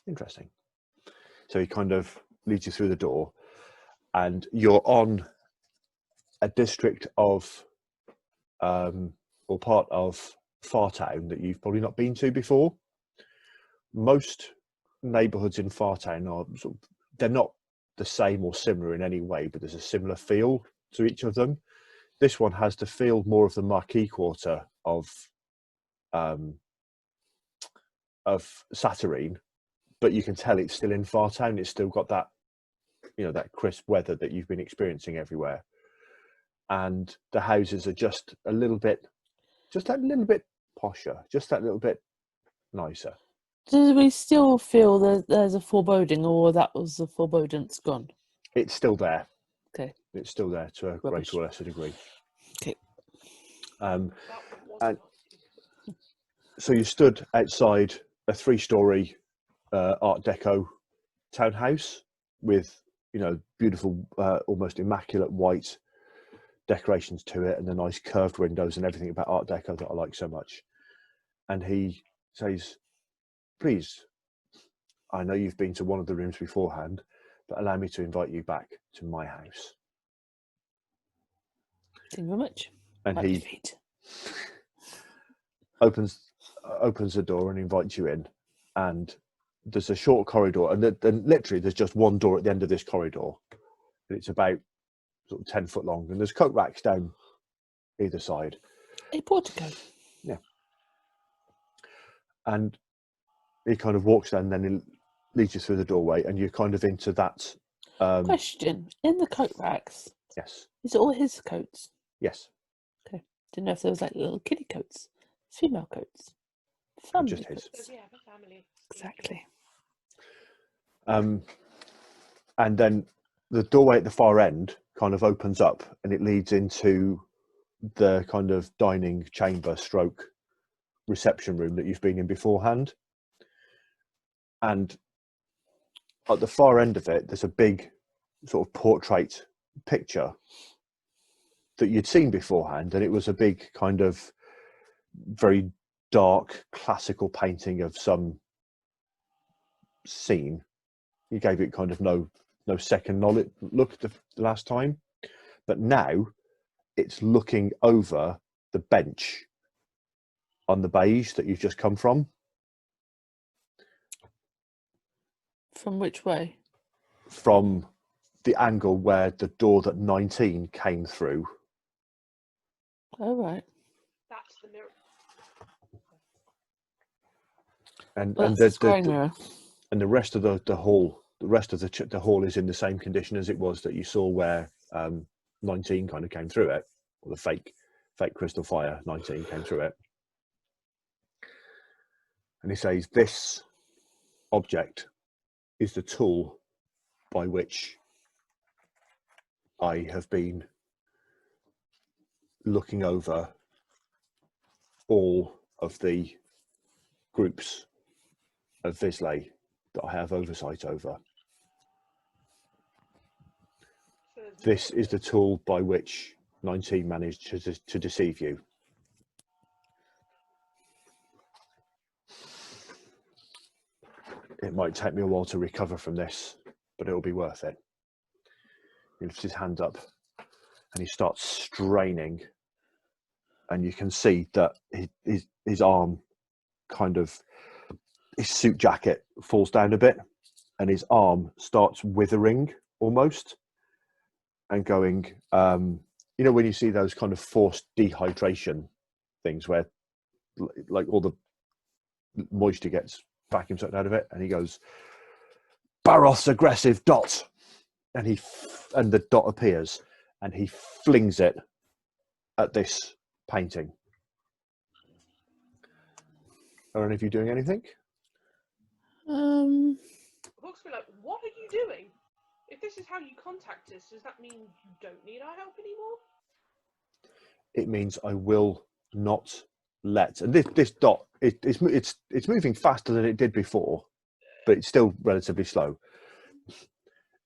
Speaker 2: Interesting. So he kind of leads you through the door, and you're on a district of, or part of Fartown that you've probably not been to before. Most neighbourhoods in Fartown are they're not the same or similar in any way, but there's a similar feel to each of them. This one has the feel more of the Marquis Quarter of Satyrine, but you can tell it's still in Fartown. It's still got that, that crisp weather that you've been experiencing everywhere. And the houses are just a little bit posher, just that little bit nicer.
Speaker 1: Do we still feel that there's a foreboding, or that was the foreboding's gone?
Speaker 2: It's still there.
Speaker 1: Okay.
Speaker 2: It's still there to a greater or lesser degree.
Speaker 1: Okay.
Speaker 2: And so you stood outside a 3-story Art Deco townhouse with you know, beautiful, almost immaculate white decorations to it, and the nice curved windows and everything about Art Deco that I like so much. And he says, please, I know you've been to one of the rooms beforehand, but allow me to invite you back to my house.
Speaker 1: Thank you very much.
Speaker 2: And
Speaker 1: Wipe your
Speaker 2: he
Speaker 1: feet.
Speaker 2: opens the door and invites you in. And there's a short corridor, and then literally there's just one door at the end of this corridor. And it's about sort of 10 foot long, and there's coat racks down either side.
Speaker 1: A portico.
Speaker 2: Yeah. And he kind of walks down, and then he leads you through the doorway, and you're kind of into that.
Speaker 1: Question: in the coat racks,
Speaker 2: Yes.
Speaker 1: is it all his coats?
Speaker 2: Yes.
Speaker 1: Okay. Didn't know if there was like little kiddie coats, female coats, family
Speaker 2: just his.
Speaker 1: coats.
Speaker 4: Yeah, the family.
Speaker 1: Exactly.
Speaker 2: And then the doorway at the far end kind of opens up, and it leads into the kind of dining chamber stroke reception room that you've been in beforehand. And at the far end of it, there's a big sort of portrait picture that you'd seen beforehand, and it was a big kind of very dark classical painting of some scene. You gave it kind of no second look the last time, but now it's looking over the bench on the beige that you've just come from.
Speaker 1: From which way?
Speaker 2: From the angle where the door that 19 came through.
Speaker 1: Oh, right.
Speaker 4: That's the mirror.
Speaker 2: And
Speaker 1: That's
Speaker 2: the
Speaker 1: the scrying mirror.
Speaker 2: and the rest of the hall, the rest of the hall is in the same condition as it was that you saw where 19 kind of came through it, or the fake crystal fire 19 came through it. And he says, this object is the tool by which I have been looking over all of the groups of Visley that I have oversight over.
Speaker 4: So there's
Speaker 2: This is the tool by which 19 managed to deceive you. It might take me a while to recover from this, but it'll be worth it. He lifts his hand up and he starts straining, and you can see that his arm kind of, his suit jacket falls down a bit, and his arm starts withering almost and going, you know, when you see those kind of forced dehydration things where like all the moisture gets vacuum sucked out of it, and he goes, Baroth's aggressive dot, and the dot appears, and he flings it at this painting. Are any of you doing anything?
Speaker 4: Hawks will be like, what are you doing? If this is how you contact us, does that mean you don't need our help anymore?
Speaker 2: It means I will not let. And this dot, it's moving faster than it did before, but it's still relatively slow.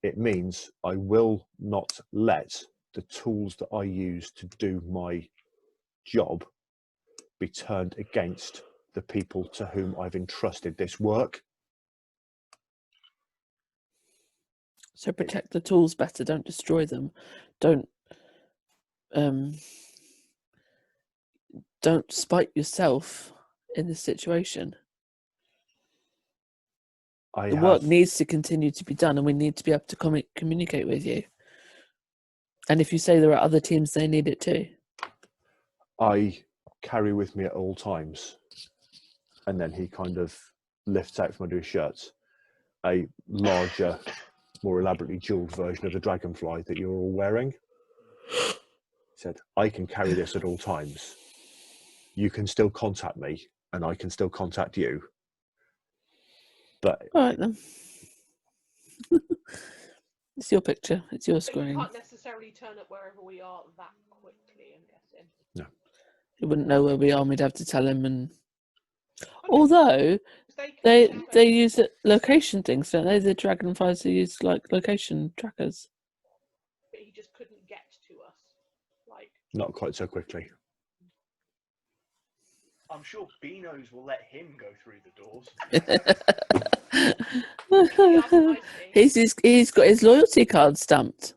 Speaker 2: It means I will not let the tools that I use to do my job be turned against the people to whom I've entrusted this work.
Speaker 1: So protect the tools better. Don't destroy them. Don't spite yourself in this situation. The work needs to continue to be done, and we need to be able to communicate with you. And if you say there are other teams, they need it too.
Speaker 2: I carry with me at all times. And then he kind of lifts out from under his shirt a larger, more elaborately jeweled version of the dragonfly that you're all wearing. He said, I can carry this at all times. You can still contact me, and I can still contact you. But
Speaker 1: all right then. It's your picture. It's your
Speaker 4: But you
Speaker 1: screen.
Speaker 4: can't necessarily turn up wherever we are that quickly, I'm guessing.
Speaker 2: no.
Speaker 1: He wouldn't know where we are, and we'd have to tell him. And although They use location things, don't they? The dragonflies use like location trackers.
Speaker 4: But he just couldn't get to us. Like,
Speaker 2: Not quite so quickly.
Speaker 3: I'm sure Beano's will let him go through the doors.
Speaker 1: He's got his loyalty card stamped.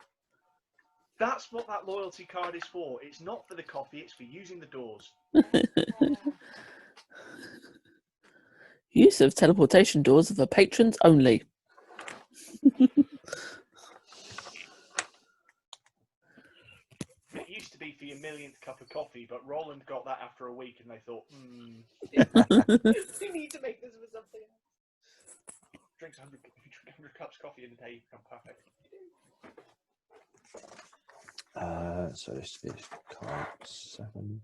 Speaker 3: That's what that loyalty card is for. It's not for the coffee, it's for using the doors.
Speaker 1: Use of teleportation doors for patrons only.
Speaker 3: It used to be for your millionth cup of coffee, but Roland got that after a week and they thought,
Speaker 4: we need to make this for something else.
Speaker 3: Drinks 100 cups of coffee in a day, you become perfect.
Speaker 2: So this is card 7.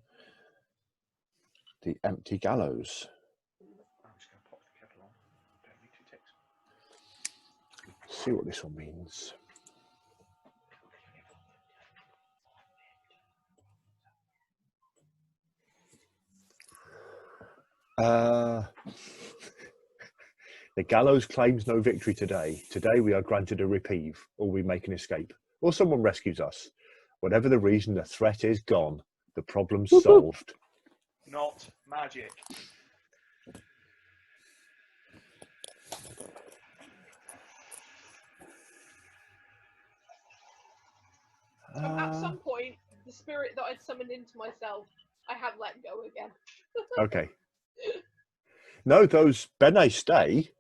Speaker 2: The Empty Gallows.
Speaker 3: I'm just going to pop the kettle on. Don't need 2 ticks.
Speaker 2: See what this one means. The gallows claims no victory today. Today we are granted a reprieve, or we make an escape, or someone rescues us. Whatever the reason, the threat is gone. The problem's solved.
Speaker 3: Not magic.
Speaker 4: At some point, the spirit that I'd summoned into myself, I had let go again.
Speaker 2: Okay. No, those Bene stay.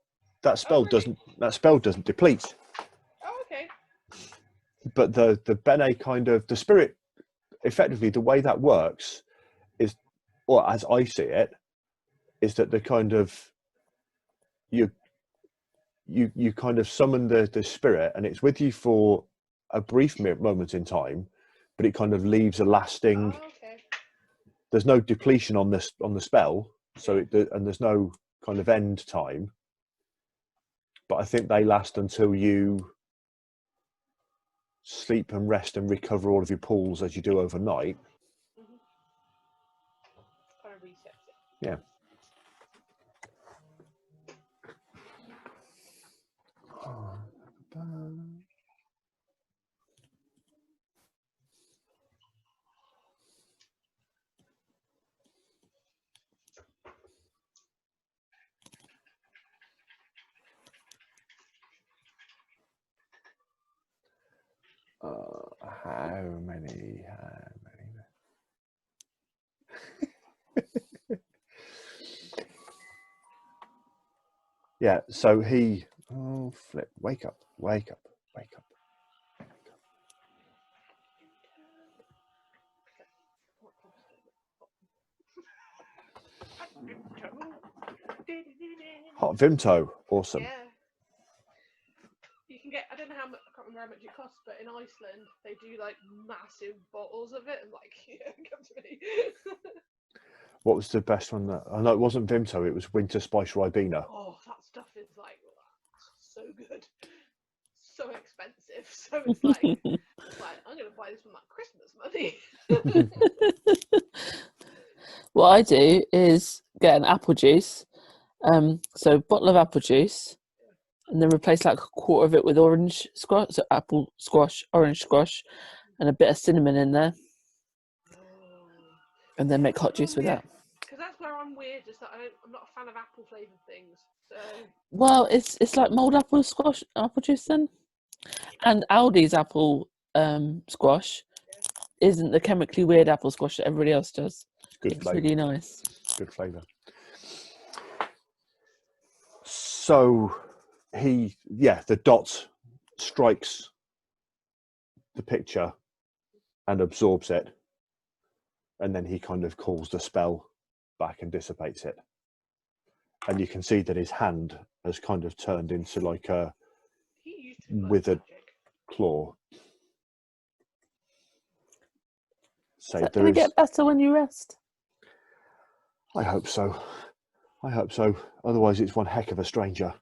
Speaker 2: That spell
Speaker 4: really?
Speaker 2: doesn't deplete.
Speaker 4: Oh, okay.
Speaker 2: But the Bene kind of the spirit, effectively the way that works is, or as I see it, is that the kind of you kind of summon the spirit and it's with you for a brief moment in time, but it kind of leaves a lasting.
Speaker 4: Oh, okay.
Speaker 2: There's no depletion on the spell, so and there's no kind of end time. But I think they last until you sleep and rest and recover all of your pulls as you do overnight.
Speaker 4: Mm-hmm. Kind of resets it.
Speaker 2: Yeah. How many? Yeah, so he flip, wake up. Hot Vimto, awesome.
Speaker 4: Yeah. You can get, I don't know how much, I can't remember how much it costs, but in Iceland, they do like massive bottles of it and like, yeah, come to me.
Speaker 2: What was the best one? I know it wasn't Vimto, it was Winter Spice Ribena.
Speaker 4: Oh, that stuff is like so good. So expensive. So it's like, I'm going to buy this with my Christmas money.
Speaker 1: What I do is get an apple juice, so bottle of apple juice, and then replace like a quarter of it with orange squash, so apple squash, orange squash, and a bit of cinnamon in there, and then make hot juice with that.
Speaker 4: Because that's where I'm weird, is that I'm not a fan of apple flavoured things. So.
Speaker 1: Well, it's like mulled apple squash, apple juice then, and Aldi's apple squash isn't the chemically weird apple squash that everybody else does. It's really nice.
Speaker 2: Good flavour. So the dot strikes the picture and absorbs it, and then he kind of calls the spell back and dissipates it. And you can see that his hand has kind of turned into like a withered claw. So
Speaker 1: is that going to get better when you rest?
Speaker 2: I hope so. Otherwise, it's one heck of a stranger.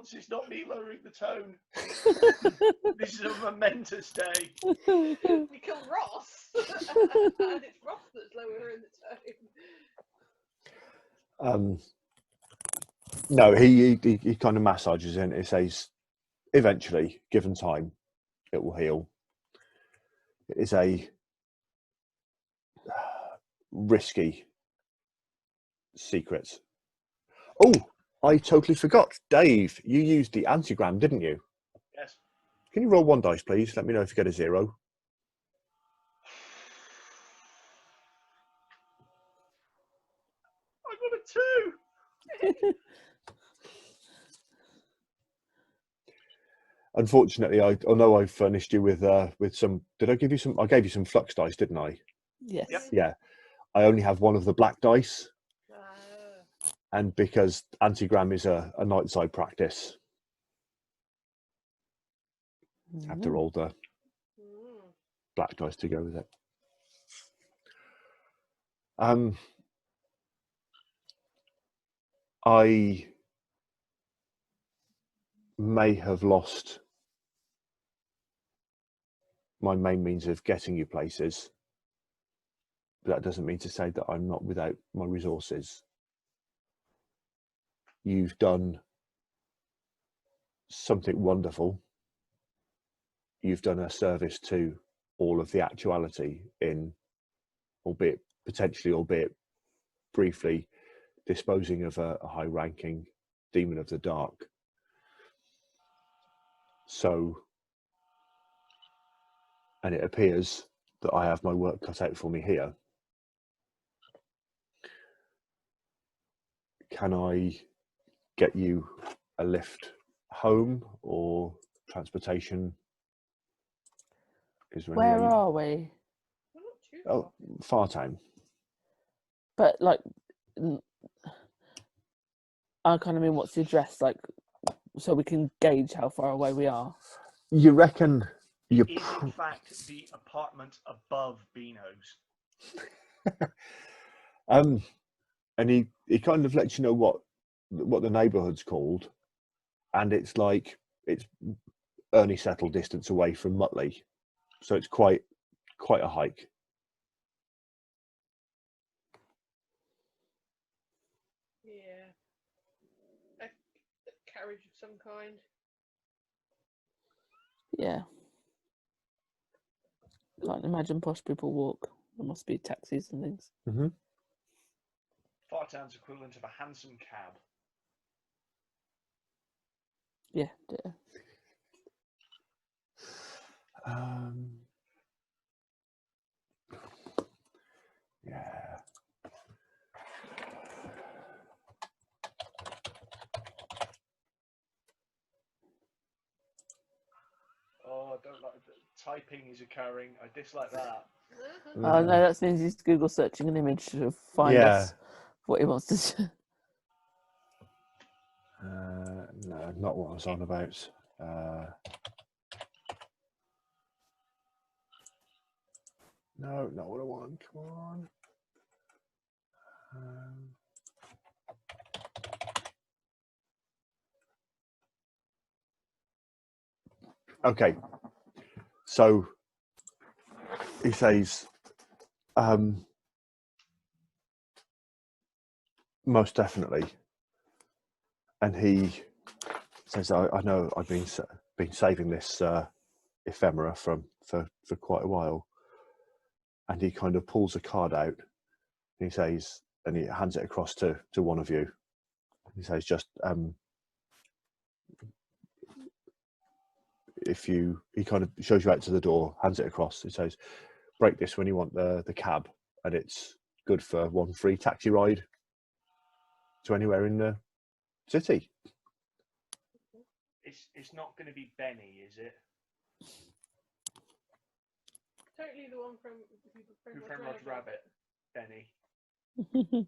Speaker 3: once. It's not me lowering the tone. This is a momentous day.
Speaker 4: We killed Ross, and it's Ross that's lowering the tone.
Speaker 2: No, he kind of massages in. It says, eventually, given time, it will heal. It is a risky secret. Oh, I totally forgot. Dave, you used the antigram, didn't you?
Speaker 3: Yes.
Speaker 2: Can you roll 1 dice, please? Let me know if you get a 0.
Speaker 3: I got a 2.
Speaker 2: Unfortunately, I know I've furnished you with some. Did I give you some? I gave you some flux dice, didn't I?
Speaker 1: Yes.
Speaker 3: Yep.
Speaker 2: Yeah. I only have one of the black dice, and because antigram is a night side practice, I have to roll the black dice to go with it. I may have lost my main means of getting you places, but that doesn't mean to say that I'm not without my resources. You've done something wonderful. You've done a service to all of the actuality in, albeit briefly, disposing of a high-ranking demon of the dark. So, and it appears that I have my work cut out for me here. Can I get you a lift home or transportation? Is there any
Speaker 1: Where
Speaker 2: way
Speaker 1: are we?
Speaker 4: We're not too
Speaker 2: Oh, Fartown.
Speaker 1: But like, I kind of mean, what's the address like, so we can gauge how far away we are.
Speaker 2: You reckon you?
Speaker 3: Is in fact the apartment above Beano's.
Speaker 2: And he kind of lets you know what the neighbourhood's called, and it's like it's only settled distance away from Mutley, so it's quite a hike.
Speaker 4: Yeah. A carriage of some kind.
Speaker 1: Yeah. Can't imagine posh people walk. There must be taxis and things.
Speaker 2: Mm-hmm.
Speaker 3: Fartown's equivalent of a hansom cab.
Speaker 1: Yeah. Yeah.
Speaker 2: Yeah.
Speaker 3: Oh, I don't like typing is occurring. I dislike that.
Speaker 1: Oh no, that means he's Google searching an image to find us what he wants to do.
Speaker 2: No, not what I was on about. No, not what I want. Come on. Okay. So he says, most definitely. And he says, I know I've been saving this ephemera for quite a while. And he kind of pulls a card out. And he says, and he hands it across to one of you. He says, just he kind of shows you out to the door, hands it across. He says, break this when you want the cab, and it's good for 1 free taxi ride to anywhere in the city.
Speaker 3: It's not going to be Benny, is it?
Speaker 4: Totally the one from
Speaker 3: Who Framed Roger Rabbit? Benny.
Speaker 4: Damn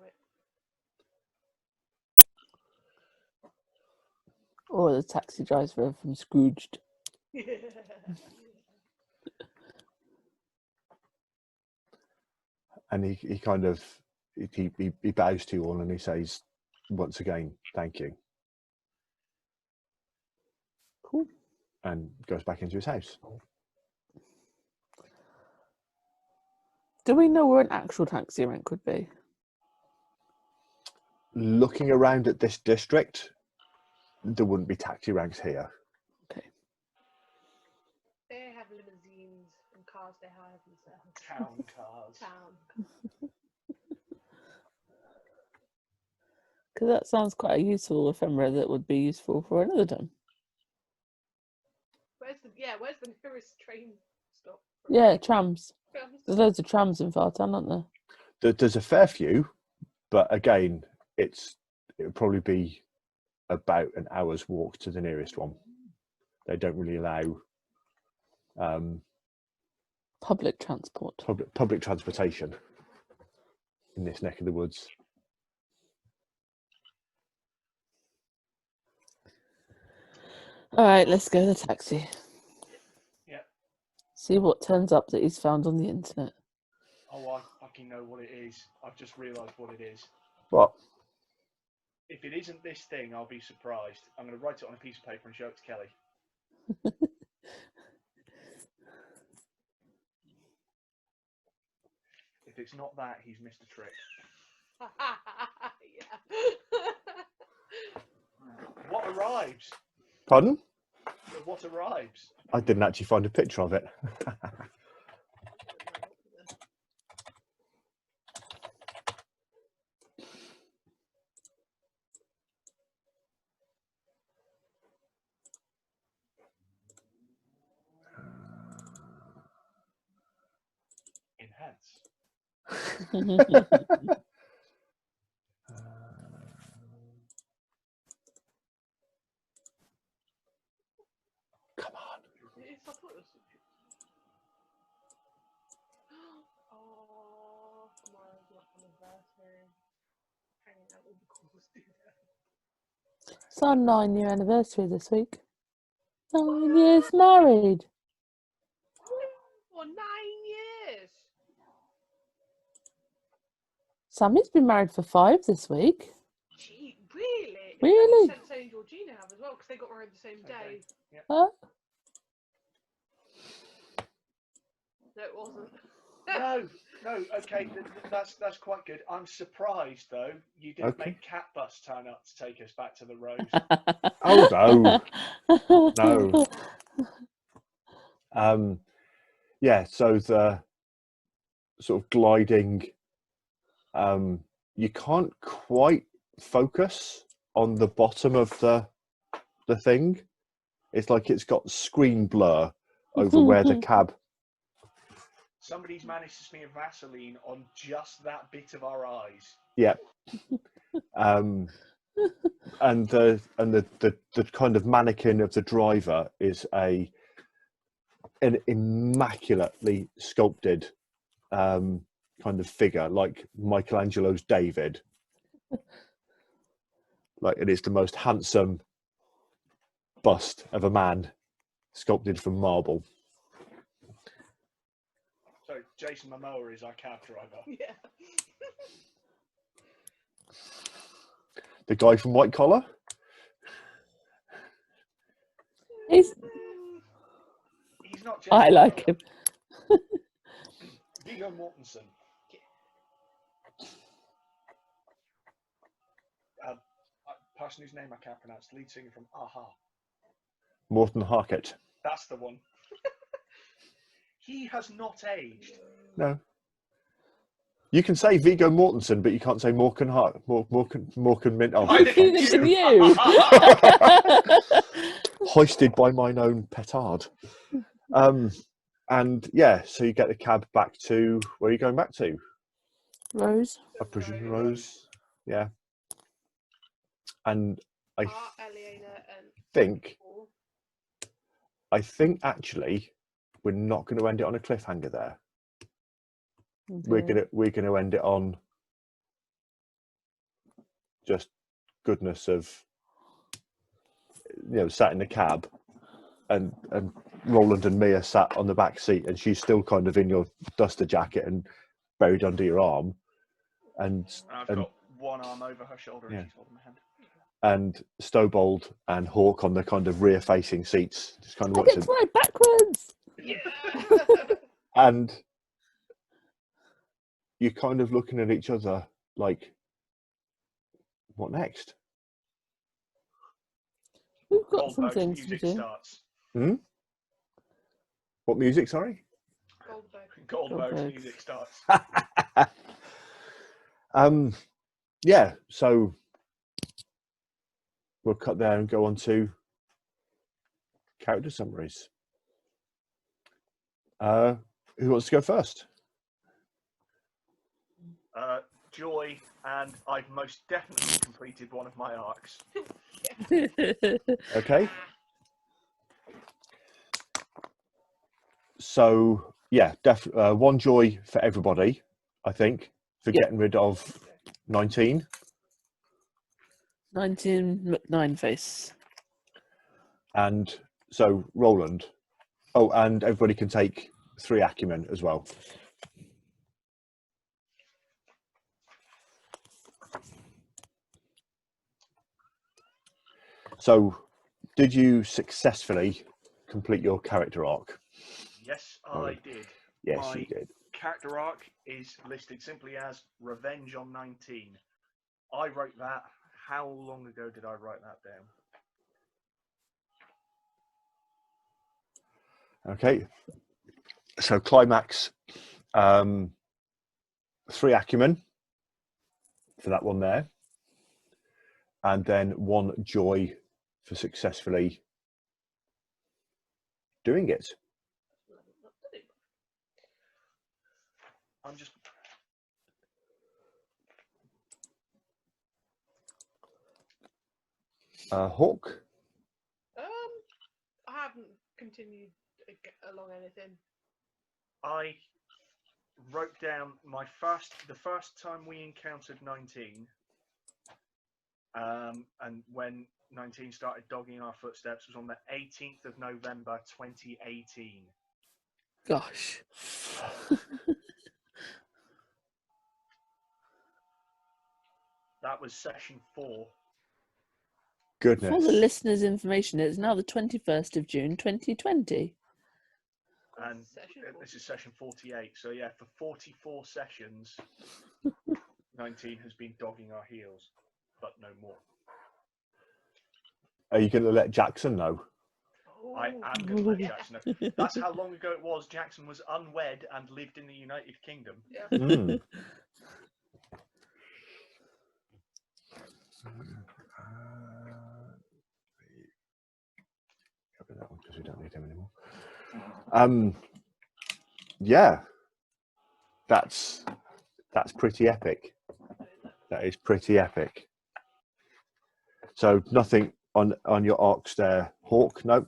Speaker 4: it.
Speaker 1: Or the taxi driver from Scrooged.
Speaker 2: And he kind of he bows to you all and he says, once again, thank you.
Speaker 1: Cool.
Speaker 2: And goes back into his house.
Speaker 1: Do we know where an actual taxi rank would be?
Speaker 2: Looking around at this district, there wouldn't be taxi ranks here.
Speaker 1: Okay.
Speaker 4: They have limousines and cars they hire themselves.
Speaker 3: Town cars.
Speaker 4: Town.
Speaker 1: Because that sounds quite a useful ephemera that would be useful for another time.
Speaker 4: Where's the nearest train stop?
Speaker 1: Yeah, trams.
Speaker 4: Trams?
Speaker 1: There's loads of trams in Fartown, aren't there?
Speaker 2: There's a fair few, but again, it would probably be about an hour's walk to the nearest one. They don't really allow
Speaker 1: Public transport.
Speaker 2: public transportation in this neck of the woods.
Speaker 1: All right, let's go to the taxi.
Speaker 3: Yeah.
Speaker 1: See what turns up that he's found on the internet.
Speaker 3: Oh, I fucking know what it is. I've just realised what it is.
Speaker 2: What?
Speaker 3: If it isn't this thing, I'll be surprised. I'm going to write it on a piece of paper and show it to Kelly. If it's not that, he's missed a trick.
Speaker 4: Yeah.
Speaker 3: What arrives?
Speaker 2: Pardon?
Speaker 3: What arrives?
Speaker 2: I didn't actually find a picture of it.
Speaker 3: Enhance.
Speaker 2: Come on.
Speaker 4: It's, I thought it was... Oh, tomorrow's my anniversary. Hanging out with the cool students.
Speaker 1: It's our 9-year anniversary this week. 9 years married.
Speaker 4: For 9 years.
Speaker 1: Sammy's been married for 5 this week.
Speaker 4: Gee, really?
Speaker 1: Really?
Speaker 4: Sensei and Georgina have as well, because they got married the same day.
Speaker 3: Yeah.
Speaker 1: Huh?
Speaker 4: No, it wasn't.
Speaker 3: No. Okay, that's quite good. I'm surprised though. You didn't make Cat Bus turn up to take us back to the Rose.
Speaker 2: Oh no, no. Yeah. So the sort of gliding, you can't quite focus on the bottom of the thing. It's like it's got screen blur over where the cab.
Speaker 3: Somebody's managed to smear Vaseline on just that bit of our eyes.
Speaker 2: Yeah. And the kind of mannequin of the driver is an immaculately sculpted kind of figure, like Michelangelo's David. Like it is the most handsome bust of a man sculpted from marble.
Speaker 3: So Jason Momoa is our cab driver.
Speaker 4: Yeah.
Speaker 2: The guy from White Collar.
Speaker 1: He's
Speaker 3: not Jason
Speaker 1: I like
Speaker 3: Momoa.
Speaker 1: him.
Speaker 3: Viggo Mortensen. Person whose name I can't pronounce, lead singer from Aha.
Speaker 2: Morton Harkett.
Speaker 3: That's the one. He has not aged.
Speaker 2: No. You can say Viggo Mortensen, but you can't say Morgan Mint. Oh,
Speaker 3: I think
Speaker 1: Can you?
Speaker 2: hoisted by mine own petard. And yeah, so you get the cab back to where are you going back to?
Speaker 1: Rose.
Speaker 2: I presume Rose. Yeah. And I think actually we're not going to end it on a cliffhanger there.
Speaker 1: Okay.
Speaker 2: We're gonna end it on just goodness of, you know, sat in the cab and Roland and Mia sat on the back seat and she's still kind of in your duster jacket and buried under your arm. and
Speaker 3: I've
Speaker 2: and
Speaker 3: got one arm over her shoulder
Speaker 2: Yeah.
Speaker 3: and she's holding my hand.
Speaker 2: and Stobold and Hawk on the kind of rear-facing seats, just kind of
Speaker 1: I get
Speaker 2: watching.
Speaker 1: to ride backwards.
Speaker 4: Yeah.
Speaker 2: And you're kind of looking at each other like, what next?
Speaker 1: We've got some
Speaker 3: Goldberg's
Speaker 1: things to
Speaker 3: music
Speaker 1: do.
Speaker 3: starts.
Speaker 2: What music, sorry?
Speaker 4: Goldberg.
Speaker 3: Goldberg's
Speaker 1: Goldberg's.
Speaker 3: music starts.
Speaker 2: Yeah, so we'll cut there and go on to character summaries. Who wants to go first?
Speaker 3: Joy, and I've most definitely completed one of my arcs.
Speaker 2: Okay. So yeah, one joy for everybody, I think, for
Speaker 1: Yep.
Speaker 2: getting rid of 19.
Speaker 1: 19 McNine face.
Speaker 2: And so Roland. Oh, and everybody can take 3 acumen as well. So, did you successfully complete your character arc?
Speaker 3: Yes,
Speaker 2: Oh,
Speaker 3: I did.
Speaker 2: Yes,
Speaker 3: My
Speaker 2: you did.
Speaker 3: character arc is listed simply as Revenge on 19. I wrote that. How long ago did I write that down?
Speaker 2: Okay. So climax, 3 acumen for that one there, and then 1 joy for successfully doing it.
Speaker 3: I'm just.
Speaker 2: Hawk.
Speaker 4: I haven't continued along anything.
Speaker 3: I wrote down the first time we encountered 19, and when 19 started dogging our footsteps was on the 18th of November 2018.
Speaker 1: Gosh.
Speaker 3: That was session 4.
Speaker 2: Goodness.
Speaker 1: For the listeners' information, it's now the 21st of June 2020.
Speaker 3: And this is session 48. So yeah, for 44 sessions, 19 has been dogging our heels, but no more.
Speaker 2: Are you going to let Jackson know?
Speaker 3: I am going to let Jackson know. That's how long ago it was. Jackson was unwed and lived in the United Kingdom.
Speaker 4: Yeah.
Speaker 2: Mm. Cover that one because we don't need him anymore. Yeah, that's pretty epic. That is pretty epic. So nothing on your arcs there, Hawk? No.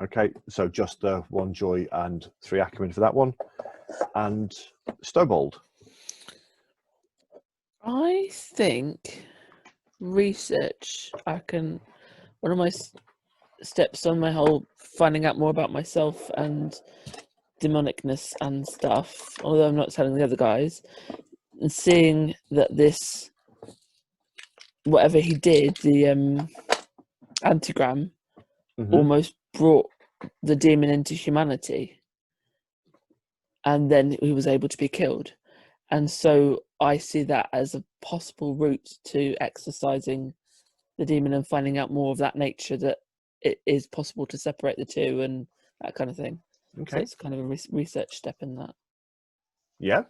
Speaker 2: Okay, so just the 1 joy and 3 acumen for that one, and Stobold.
Speaker 1: I think research. One of my steps on my whole finding out more about myself and demonicness and stuff, although I'm not telling the other guys, and seeing that this, whatever he did, the antigram, almost brought the demon into humanity, and then he was able to be killed. And so I see that as a possible route to exercising the demon and finding out more of that nature, that it is possible to separate the two and that kind of thing.
Speaker 2: Okay.
Speaker 1: So it's kind of a research step in that.
Speaker 2: Yeah.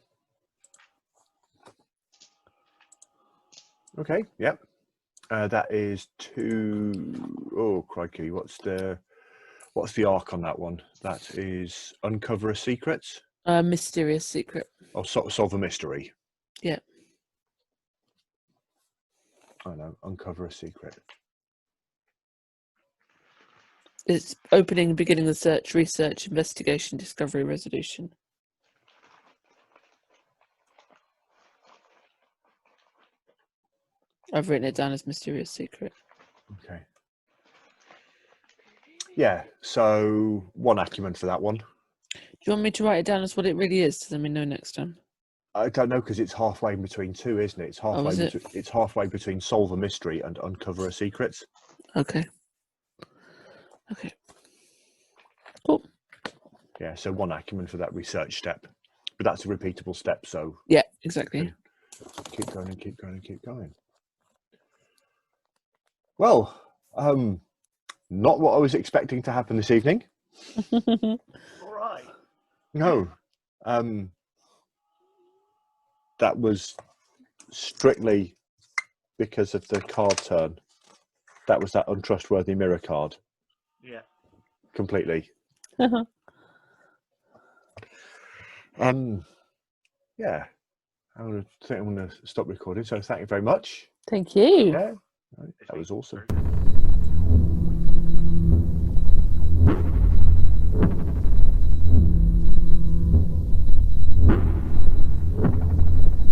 Speaker 2: Okay. Yep. That is 2. Oh crikey! What's the arc on that one? That is uncover a secret.
Speaker 1: Mysterious secret.
Speaker 2: Or solve a mystery.
Speaker 1: Yeah.
Speaker 2: I know. Uncover a secret.
Speaker 1: It's opening, beginning the search, research, investigation, discovery, resolution. I've written it down as mysterious secret.
Speaker 2: Okay. Yeah. So 1 acumen for that one.
Speaker 1: Do you want me to write it down as what it really is, so then we know next time?
Speaker 2: I don't know, because it's halfway in between two, isn't it? It's halfway.
Speaker 1: is it?
Speaker 2: It's halfway between solve a mystery and uncover a secret.
Speaker 1: Okay. Okay. Cool.
Speaker 2: Yeah, so 1 acumen for that research step, but that's a repeatable step. So
Speaker 1: Yeah, exactly.
Speaker 2: keep going and keep going and keep going. Well, not what I was expecting to happen this evening.
Speaker 3: All right.
Speaker 2: No, that was strictly because of the card turn. That was that untrustworthy mirror card.
Speaker 3: Yeah.
Speaker 2: Completely. Yeah. I think I'm going to stop recording. So thank you very much.
Speaker 1: Thank you.
Speaker 2: Yeah, that was awesome.
Speaker 3: Very good.